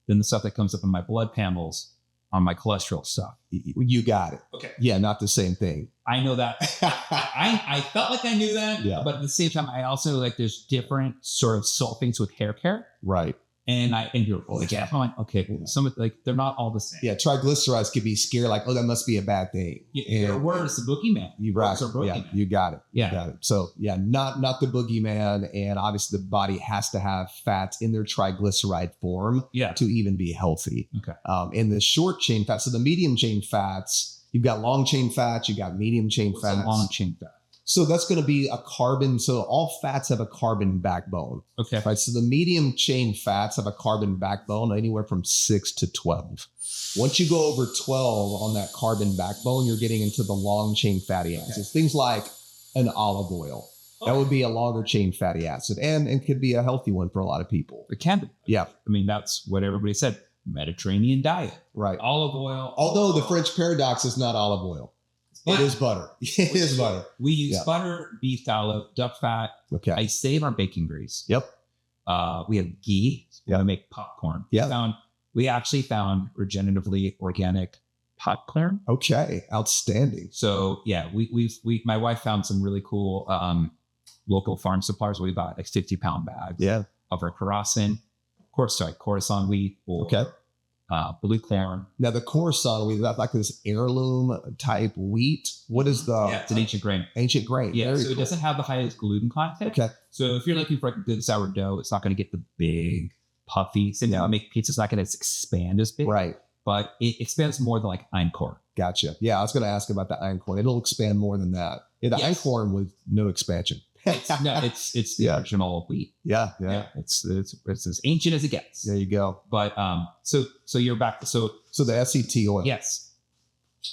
than the stuff that comes up in my blood panels on my cholesterol stuff. You got it. Okay. Yeah, not the same thing. I know that. I felt like I knew that. Yeah. But at the same time, I also there's different sort of sulfates with hair care. Right. And you're like, I'm like, okay, some they're not all the same. Yeah, triglycerides could be scary, like, oh, that must be a bad thing. Yeah, worse, the boogeyman. You right. Yeah, you got it. Yeah. You got it. So yeah, not the boogeyman, and obviously the body has to have fats in their triglyceride form to even be healthy. Okay. In the short chain fats, so the medium chain fats, you've got long chain fats, you got medium chain fats. Long chain fat. So that's going to be a carbon. So all fats have a carbon backbone. Okay. Right. So the medium chain fats have a carbon backbone anywhere from 6 to 12. Once you go over 12 on that carbon backbone, you're getting into the long chain fatty acids. Things like an olive oil. Okay. That would be a longer chain fatty acid and could be a healthy one for a lot of people. It can be. Yeah. I mean, that's what everybody said. Mediterranean diet. Right. Olive oil. Although the French paradox is not olive oil. It is butter. It is butter. We use butter, beef tallow, duck fat. Okay. I save our bacon grease. Yep. We have ghee. Yeah. We make popcorn. Yeah. We actually found regeneratively organic popcorn. Okay. Outstanding. So yeah, my wife found some really cool local farm suppliers. We bought like 50-pound bags of our Coruscant wheat. Okay. Blue corn. Now the Coruscant wheat, that's like this heirloom type wheat. What is the? Yeah, it's an ancient grain. Ancient grain. Yeah, so it doesn't have the highest gluten content. Okay. So if you're looking for a good sourdough, it's not going to get the big puffy. So make pizza's not going to expand as big. Right. But it expands more than like einkorn. Gotcha. Yeah, I was going to ask about the einkorn. It'll expand more than that. Yeah, the einkorn with no expansion. It's the original wheat. Yeah. It's as ancient as it gets. There you go. But so you're back. So the SCT oil. Yes.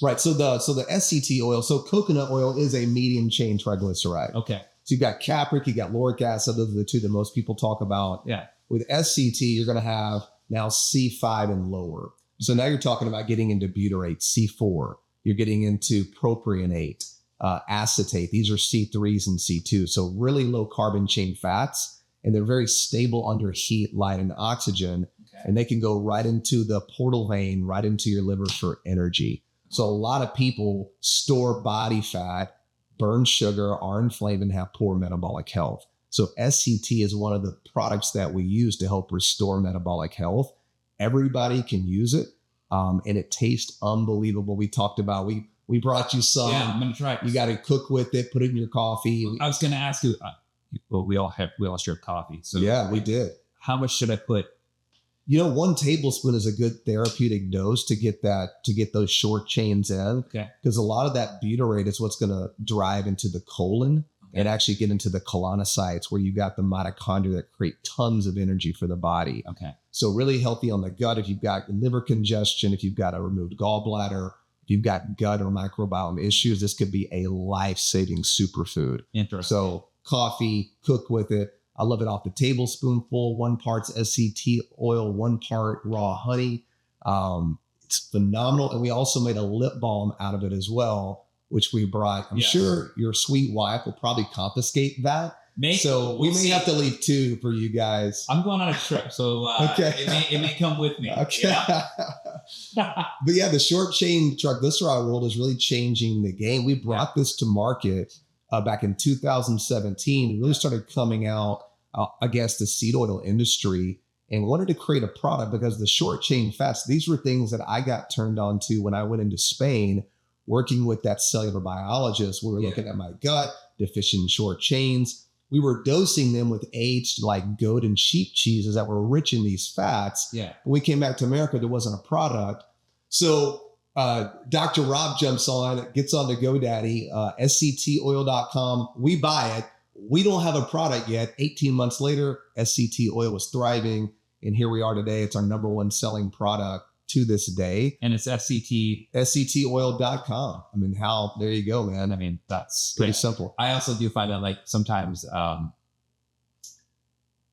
Right. So the SCT oil. So coconut oil is a medium chain triglyceride. Okay. So you got capric, you got lauric acid. Those are the two that most people talk about. Yeah. With SCT, you're going to have now C5 and lower. So now you're talking about getting into butyrate, C4. You're getting into propionate. acetate. These are C3s and C2. So really low carbon chain fats, and they're very stable under heat, light, and oxygen. Okay. And they can go right into the portal vein, right into your liver for energy. So a lot of people store body fat, burn sugar, are inflamed, and have poor metabolic health. So SCT is one of the products that we use to help restore metabolic health. Everybody can use it, and it tastes unbelievable. We talked about, we brought you some. Yeah, I'm gonna try it. You got to cook with it, put it in your coffee. I was gonna ask you. Well, we all share coffee. So yeah, we did. How much should I put? 1 tablespoon is a good therapeutic dose to get those short chains in. Okay. Because a lot of that butyrate is what's going to drive into the colon and actually get into the colonocytes, where you got the mitochondria that create tons of energy for the body. Okay. So really healthy on the gut. If you've got liver congestion, if you've got a removed gallbladder, if you've got gut or microbiome issues, this could be a life-saving superfood. Interesting. So coffee, cook with it. I love it off the tablespoonful, 1 part SCT oil, 1 part raw honey. It's phenomenal. And we also made a lip balm out of it as well, which we brought. I'm sure your sweet wife will probably confiscate that. So we may have to leave 2 for you guys. I'm going on a trip, so okay. it may come with me. Okay. But yeah, the short chain triglyceride world is really changing the game. We brought this to market back in 2017. It really started coming out against the seed oil industry, and wanted to create a product because the short chain fats, these were things that I got turned on to when I went into Spain, working with that cellular biologist. We were looking at my gut, deficient in short chains. We were dosing them with aged like goat and sheep cheeses that were rich in these fats. Yeah. When we came back to America, there wasn't a product. So Dr. Rob jumps on, gets on to GoDaddy, sctoil.com. We buy it. We don't have a product yet. 18 months later, SCT oil was thriving. And here we are today. It's our #1 selling product to this day. And it's sctoil.com. I mean, there you go, man. I mean, that's pretty simple. I also do find that like sometimes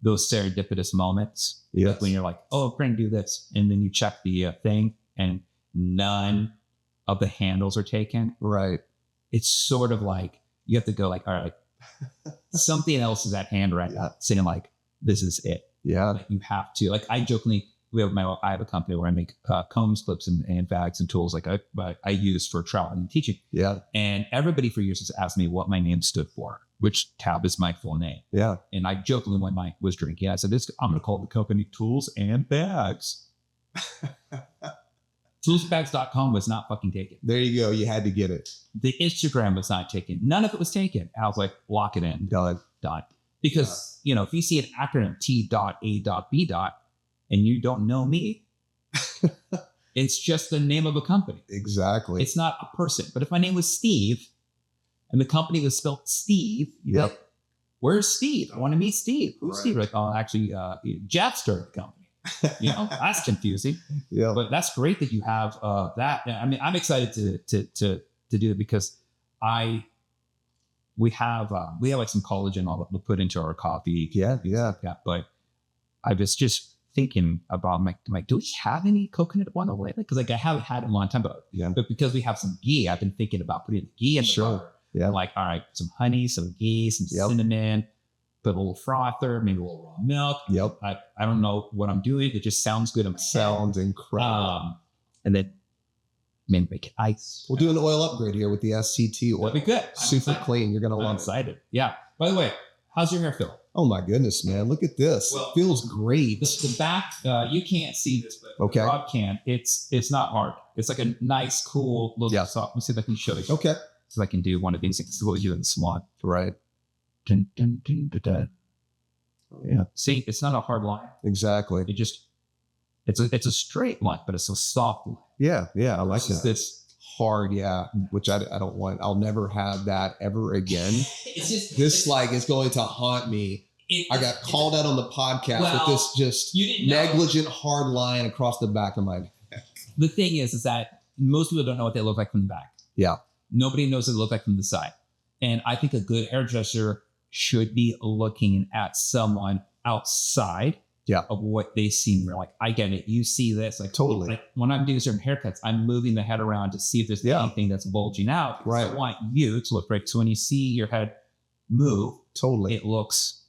those serendipitous moments, like when you're like, oh, we're going to do this. And then you check the thing and none of the handles are taken. Right. It's sort of like, you have to go like, all right, something else is at hand right now, saying like, this is it. Yeah. Like, you have to, like, I jokingly, I have a company where I make combs, clips, and bags and tools like I use for travel and teaching. Yeah. And everybody for years has asked me what my name stood for, which tab is my full name. Yeah. And I jokingly, when I was drinking, I said, I'm going to call the company Tools and Bags. Toolsbags.com was not fucking taken. There you go. You had to get it. The Instagram was not taken. None of it was taken. I was like, lock it in. Done. Because, if you see an acronym T.A.B. and you don't know me, it's just the name of a company. Exactly. It's not a person. But if my name was Steve and the company was spelled Steve, like, where's Steve? I want to meet Steve. Who's Steve? Like, oh, actually, Jeff started the company. That's confusing. Yeah. But that's great that you have that. I mean, I'm excited to do it because we have like some collagen all to put into our coffee. Yeah. But I was just thinking about like, do we have any coconut oil lately? Because like I haven't had it in a long time, but because we have some ghee, I've been thinking about putting the ghee in the butter. Yeah. Like, all right, some honey, some ghee, some cinnamon, put a little frother, maybe a little raw milk. Yep. I don't know what I'm doing. It just sounds good. Sounds incredible. And then maybe make it ice. We'll do an oil upgrade here with the SCT oil. That'd be good. Super clean. You're going to love it. I'm excited. Yeah. By the way, how's your hair feel? Oh my goodness, man. Look at this. Well, it feels great. The back, you can't see this, but Rob can. It's not hard. It's like a nice, cool little soft. Let's see if I can show you. Okay. So I can do one of these things. What you do in the salon. Right. Dun, dun, dun, dun, dun. Yeah. See, it's not a hard line. Exactly. It's a straight line, but it's a soft line. Yeah. I like that. This hard, which I don't want. I'll never have that ever again. It's going to haunt me. I got called out on the podcast with this just negligent hard line across the back of my neck. The thing is that most people don't know what they look like from the back. Yeah. Nobody knows what they look like from the side. And I think a good hairdresser should be looking at someone outside of what they see. We're like, I get it. You see this. Like, totally. Like when I'm doing certain haircuts, I'm moving the head around to see if there's anything that's bulging out. Right. I want you to look right. So when you see your head move, totally, it looks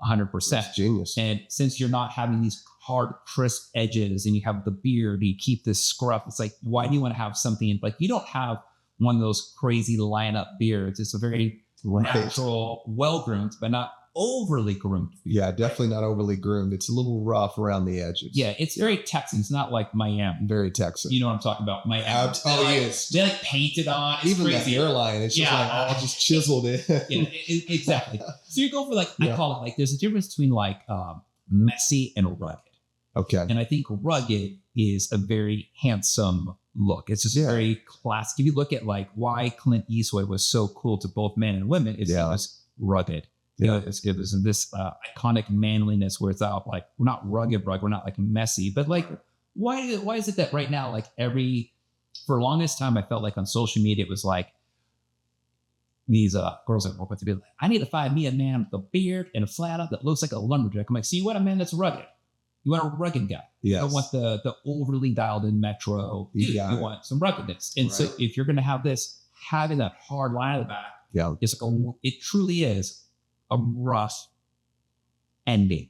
100%. It's genius. And since you're not having these hard, crisp edges and you have the beard, you keep this scruff. It's like, why do you want to have something like you don't have one of those crazy line up beards? It's a very natural, well-groomed, but not overly groomed. Yeah, definitely not overly groomed. It's a little rough around the edges. Yeah, it's very Texan. It's not like Miami. Very Texan. You know what I'm talking about? Miami. Yes. They like painted on. It's even crazy. the hairline, it's just like all just chiseled in. Exactly. So you go for like, I call it like, there's a difference between like messy and rugged. Okay. And I think rugged is a very handsome look. It's just very classic. If you look at like why Clint Eastwood was so cool to both men and women, it was rugged. You know, it was this iconic manliness where it's out like, we're not rugged, we're not like messy, but like, why is it that right now, like for longest time, I felt like on social media, it was like these girls that work with to be like, I need to find me a man with a beard and a flat up that looks like a lumberjack. I'm like, so you want a man that's rugged. You want a rugged guy. Yes. You don't want the overly dialed in metro. You want some ruggedness. And so if you're going to have this, having that hard line at the back, it's like it truly is a rough ending.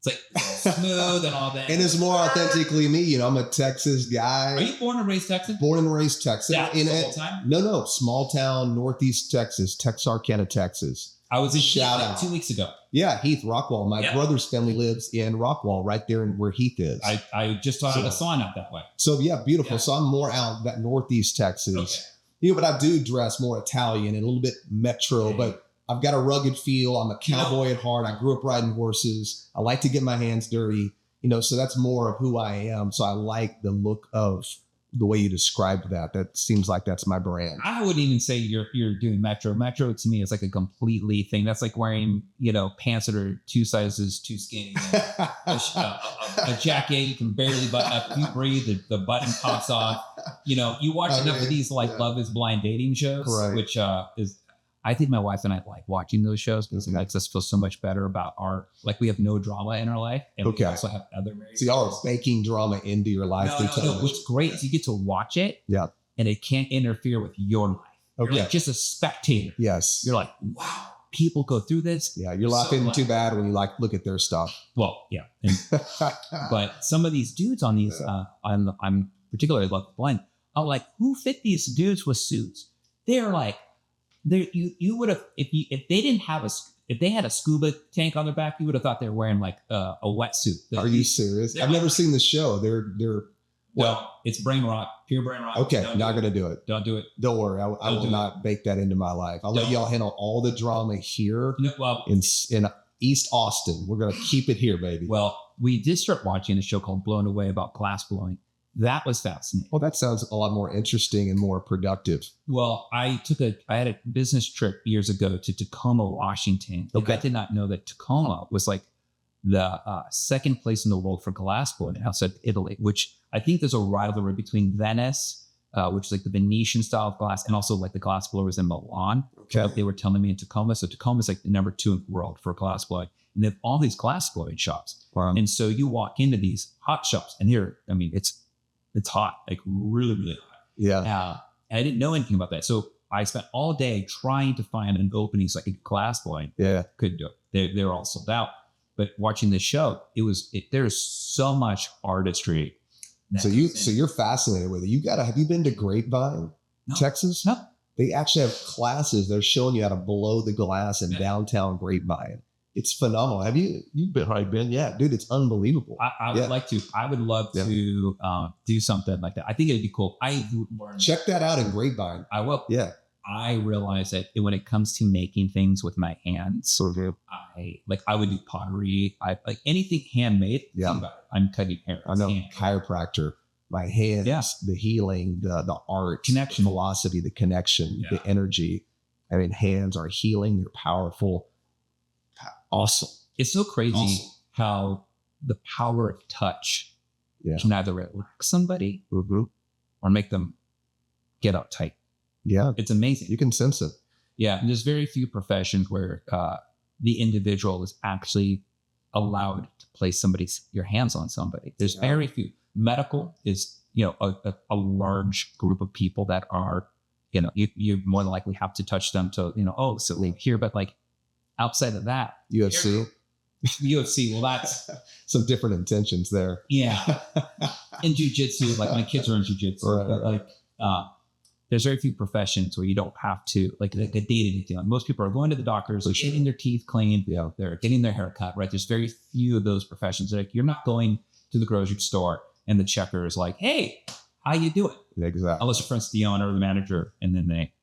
It's like smooth and all that. And it's more authentically me. You know, I'm a Texas guy. Are you born and raised Texan? Born and raised Texan. Yeah, the whole time? No. Small town, Northeast Texas, Texarkana, Texas. I was in Heath like 2 weeks ago. Yeah, Heath, Rockwall. My brother's family lives in Rockwall, right there where Heath is. I just saw a sign out that way. So yeah, beautiful. Yeah. So I'm more out that Northeast Texas. Okay. You know, but I do dress more Italian and a little bit metro, but I've got a rugged feel. I'm a cowboy at heart. I grew up riding horses. I like to get my hands dirty, you know, so that's more of who I am. So I like the look of the way you described that. That seems like that's my brand. I wouldn't even say you're doing metro. Metro to me is like a completely thing. That's like wearing, you know, pants that are 2 sizes too skinny. A jacket you can barely button up. If you breathe, the button pops off. You know, you watch enough of these like Love is Blind dating shows, which is, I think my wife and I like watching those shows because it makes us feel so much better about like we have no drama in our life. And we also have other married So y'all are baking drama into your life. No. What's great is you get to watch it. Yeah. And it can't interfere with your life. Okay. You're like just a spectator. Yes. You're like, wow, people go through this. Yeah. You're laughing too bad when you like look at their stuff. Well, yeah. And, but some of these dudes on these, I'm particularly Love Blind. I'm like, who fit these dudes with suits? They're like, you would have if they didn't have if they had a scuba tank on their back, you would have thought they were wearing like a wetsuit. Are you serious? I've never seen the show. They're well, it's brain rot, pure brain rot. Okay, not gonna do it. Don't do it. Don't worry, I will not bake that into my life. I'll let y'all handle all the drama here in East Austin. We're gonna keep it here, baby. Well, we did start watching a show called Blown Away about glass blowing. That was fascinating. Well, that sounds a lot more interesting and more productive. Well, I had a business trip years ago to Tacoma, Washington. Okay. I did not know that Tacoma was like the second place in the world for glass blowing outside Italy, which I think there's a rivalry between Venice, which is like the Venetian style of glass, and also like the glass blowers in Milan. Okay. They were telling me in Tacoma. So Tacoma is like the number 2 in the world for glass blowing. And they have all these glass blowing shops. Wow. And so you walk into these hot shops and it's hot, like really, really hot. Yeah. And I didn't know anything about that. So I spent all day trying to find an opening so I could glass blowing. Yeah. Couldn't do it. They were all sold out. But watching this show, there's so much artistry. So you're fascinated with it. Have you been to Grapevine, Texas? No. They actually have classes. They're showing you how to blow the glass in downtown Grapevine. It's phenomenal. Have you've probably been? Yeah, dude, it's unbelievable. I would like to. I would love to do something like that. I think it'd be cool. Check that out in Grapevine. I will. Yeah. I realize that when it comes to making things with my hands, I would do pottery. I like anything handmade. Yeah. I'm cutting hair. I know. Chiropractor. My hands, the healing, the art, connection, philosophy, the connection, the energy. I mean, hands are healing. They're powerful. Awesome. It's so crazy how the power of touch can either relax somebody or make them get uptight. Yeah. It's amazing. You can sense it. Yeah. And there's very few professions where the individual is actually allowed to place your hands on somebody. There's very few. Medical is, a large group of people that are, you more than likely have to touch them to, so leave here. But like outside of that, UFC, well, that's some different intentions there. Yeah. In jiu-jitsu, like my kids are in jiu-jitsu, right. But like, there's very few professions where you don't have to, like a day-to-day deal. Most people are going to the doctors, they're getting their teeth cleaned, they're getting their hair cut, right? There's very few of those professions. Like you're not going to the grocery store and the checker is like, hey, how you doing? Exactly. Unless you're friends with the owner or the manager, and then they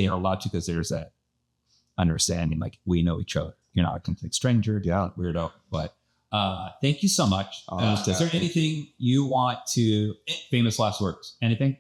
are allowed to, because there's that understanding, like we know each other. You're not a complete stranger, weirdo. But thank you so much. Is there anything you want to, famous last words, anything?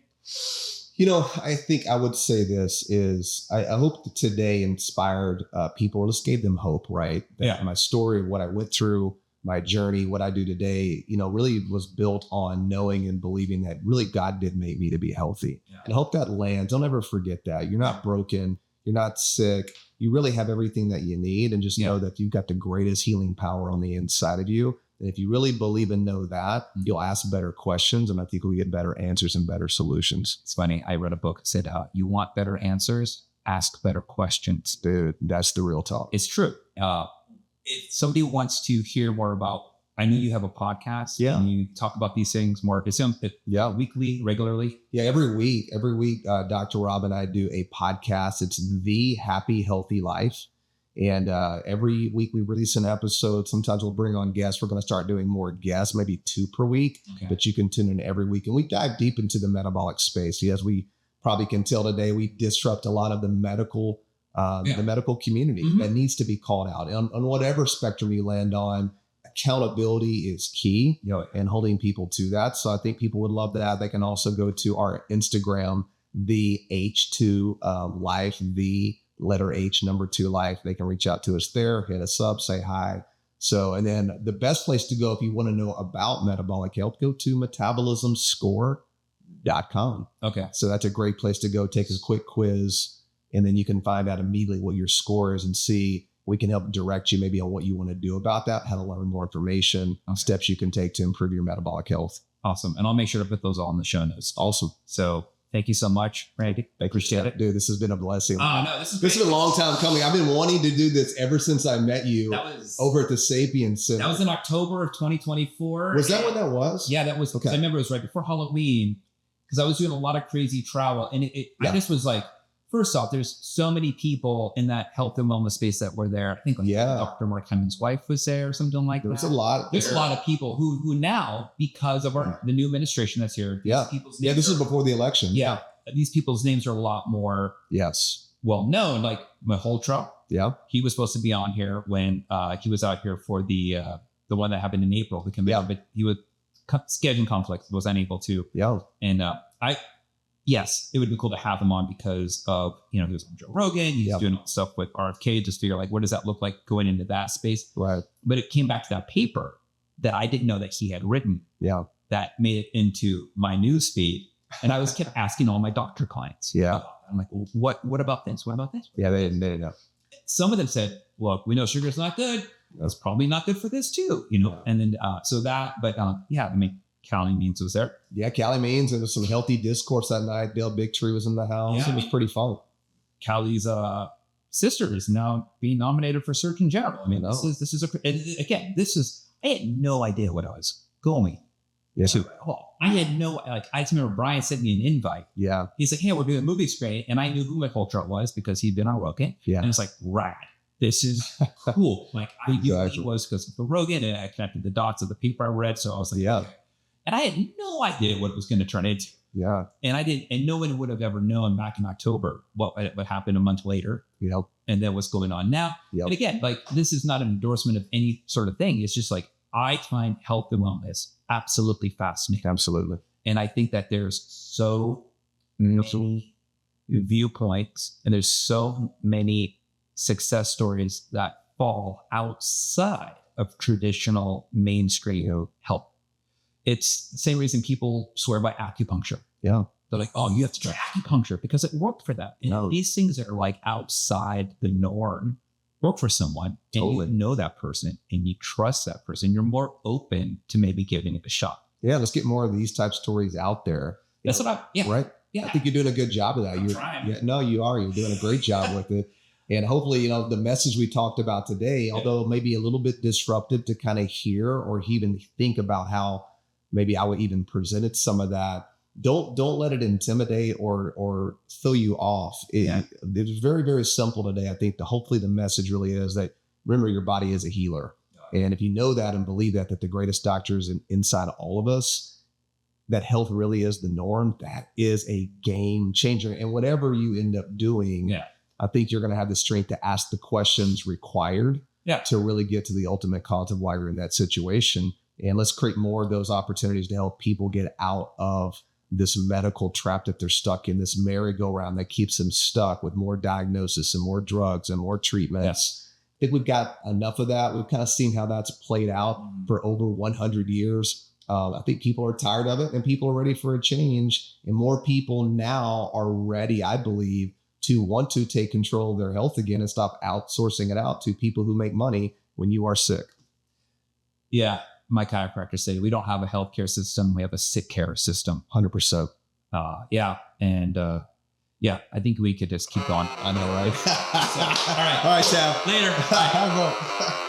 I think I would say this is, I hope that today inspired people, or just gave them hope, right? That my story, what I went through, my journey, what I do today, really was built on knowing and believing that really God did make me to be healthy. And I hope that lands. Don't ever forget that. You're not broken. You're not sick. You really have everything that you need. And just know that you've got the greatest healing power on the inside of you. And if you really believe and know that, you'll ask better questions, and I think we'll get better answers and better solutions. It's funny. I read a book that said, you want better answers, ask better questions. Dude, that's the real talk. It's true. If somebody wants to hear more about, I know you have a podcast. Yeah. And you talk about these things more. Weekly, regularly. Yeah, every week, Dr. Rob and I do a podcast. It's The Happy Healthy Life. And every week we release an episode. Sometimes we'll bring on guests. We're going to start doing more guests, maybe 2 per week, but you can tune in every week. And we dive deep into the metabolic space. As we probably can tell today, we disrupt a lot of the medical community that needs to be called out. On whatever spectrum you land on, accountability is key and holding people to that. So I think people would love that. They can also go to our Instagram, the H2 Life, the letter H, number 2 Life. They can reach out to us there, hit us up, say hi. So, and then the best place to go if you want to know about metabolic health, go to metabolismscore.com. Okay. So that's a great place to go. Take a quick quiz, and then you can find out immediately what your score is and see. We can help direct you maybe on what you want to do about that, how to learn more information, steps you can take to improve your metabolic health. Awesome. And I'll make sure to put those all in the show notes. Awesome. So thank you so much, Randy. I appreciate it. Dude, this has been a blessing. This has been a long time coming. I've been wanting to do this ever since I met you over at the Sapiens Center. That was in October of 2024. Was that when that was? Yeah, that was. Okay. I remember it was right before Halloween, because I was doing a lot of crazy travel. And I just was like, first off, there's so many people in that health and wellness space that were there. I think Dr. Mark Cummings' wife was there or something like that. There's a lot of people who now, because of the new administration that's here. This is before the election. Yeah. These people's names are a lot more well known, like Maholtra. Yeah. He was supposed to be on here when he was out here for the one that happened in April, the convention, but he was scheduling conflicts, was unable to. Yeah. And yes, it would be cool to have him on because of, he was on Joe Rogan. He's doing stuff with RFK, just figure like, what does that look like going into that space? Right. But it came back to that paper that I didn't know that he had written. Yeah. That made it into my news feed. And I was kept asking all my doctor clients. Yeah. I'm like, well, what about this? What about this? Yeah, they didn't know. Some of them said, look, we know sugar's not good. That's probably not good for this too, And then, Callie Means was there. Yeah, Callie Means. There was some healthy discourse that night. Dale Bigtree was in the house. Yeah, it was pretty fun. Callie's sister is now being nominated for Surgeon General. I mean, this is I had no idea what I was going to at all. I had I just remember Brian sent me an invite. Yeah. He's like, hey, we're doing a movie screen. And I knew who Maholtra was because he'd been on Rogan. Yeah. And it's like, rad. This is cool. I knew it was because of the Rogan, and I connected the dots of the paper I read. So I was like, okay. And I had no idea what it was going to turn into. Yeah. And no one would have ever known back in October what happened a month later. Yep. And then what's going on now. Yep. And again, this is not an endorsement of any sort of thing. It's just I find health and wellness absolutely fascinating. Absolutely. And I think that there's so many viewpoints and there's so many success stories that fall outside of traditional mainstream health. It's the same reason people swear by acupuncture. Yeah. They're like, oh, you have to try acupuncture because it worked for that. And these things are outside the norm. work for someone and you know that person and you trust that person, you're more open to maybe giving it a shot. Yeah, let's get more of these type stories out there. That's what right? Yeah. I think you're doing a good job of that. I'm trying. Yeah, no, you are. You're doing a great job with it. And hopefully, the message we talked about today, although maybe a little bit disruptive to kind of hear or even think about how maybe I would even presented some of that. Don't let it intimidate or throw you off. It was very, very simple today. I think hopefully the message really is that remember your body is a healer. And if you know that and believe that the greatest doctor is inside all of us, that health really is the norm. That is a game changer. And whatever you end up doing, I think you're going to have the strength to ask the questions required to really get to the ultimate cause of why you're in that situation. And let's create more of those opportunities to help people get out of this medical trap that they're stuck in, this merry-go-round that keeps them stuck with more diagnosis and more drugs and more treatments. I think we've got enough of that. We've kind of seen how that's played out for over 100 years. I think people are tired of it and people are ready for a change. And more people now are ready, I believe, to want to take control of their health again and stop outsourcing it out to people who make money when you are sick. Yeah. My chiropractor said we don't have a healthcare system. We have a sick care system. 100%. And I think we could just keep going. I know, right? All right, Sam. Later. Bye.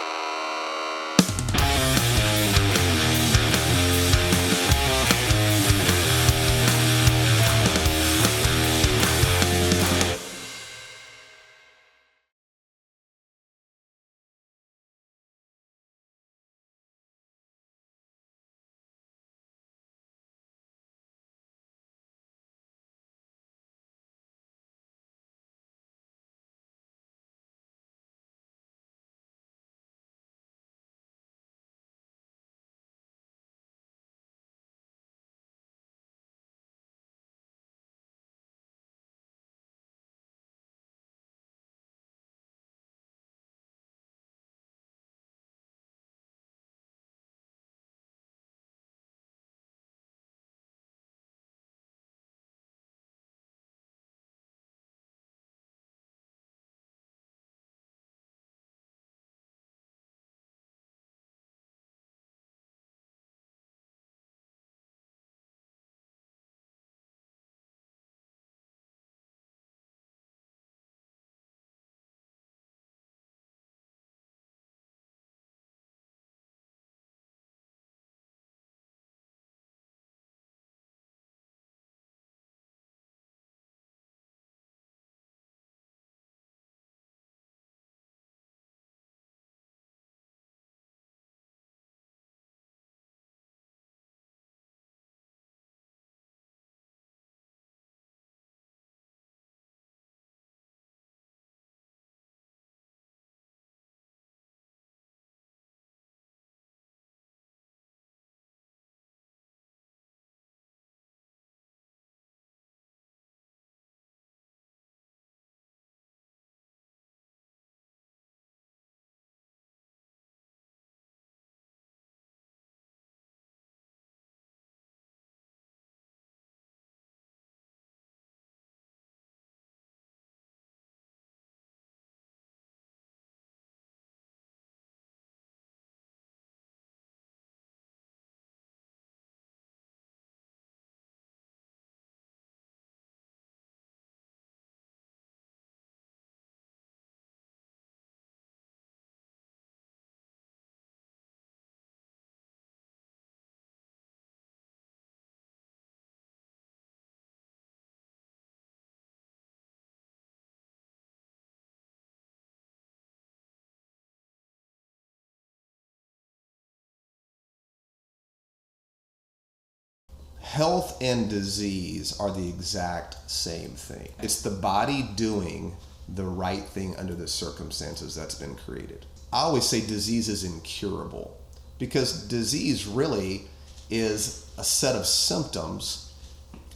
Health and disease are the exact same thing. It's the body doing the right thing under the circumstances that's been created. I always say disease is incurable because disease really is a set of symptoms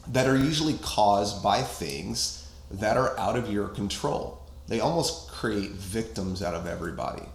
that are usually caused by things that are out of your control. They almost create victims out of everybody.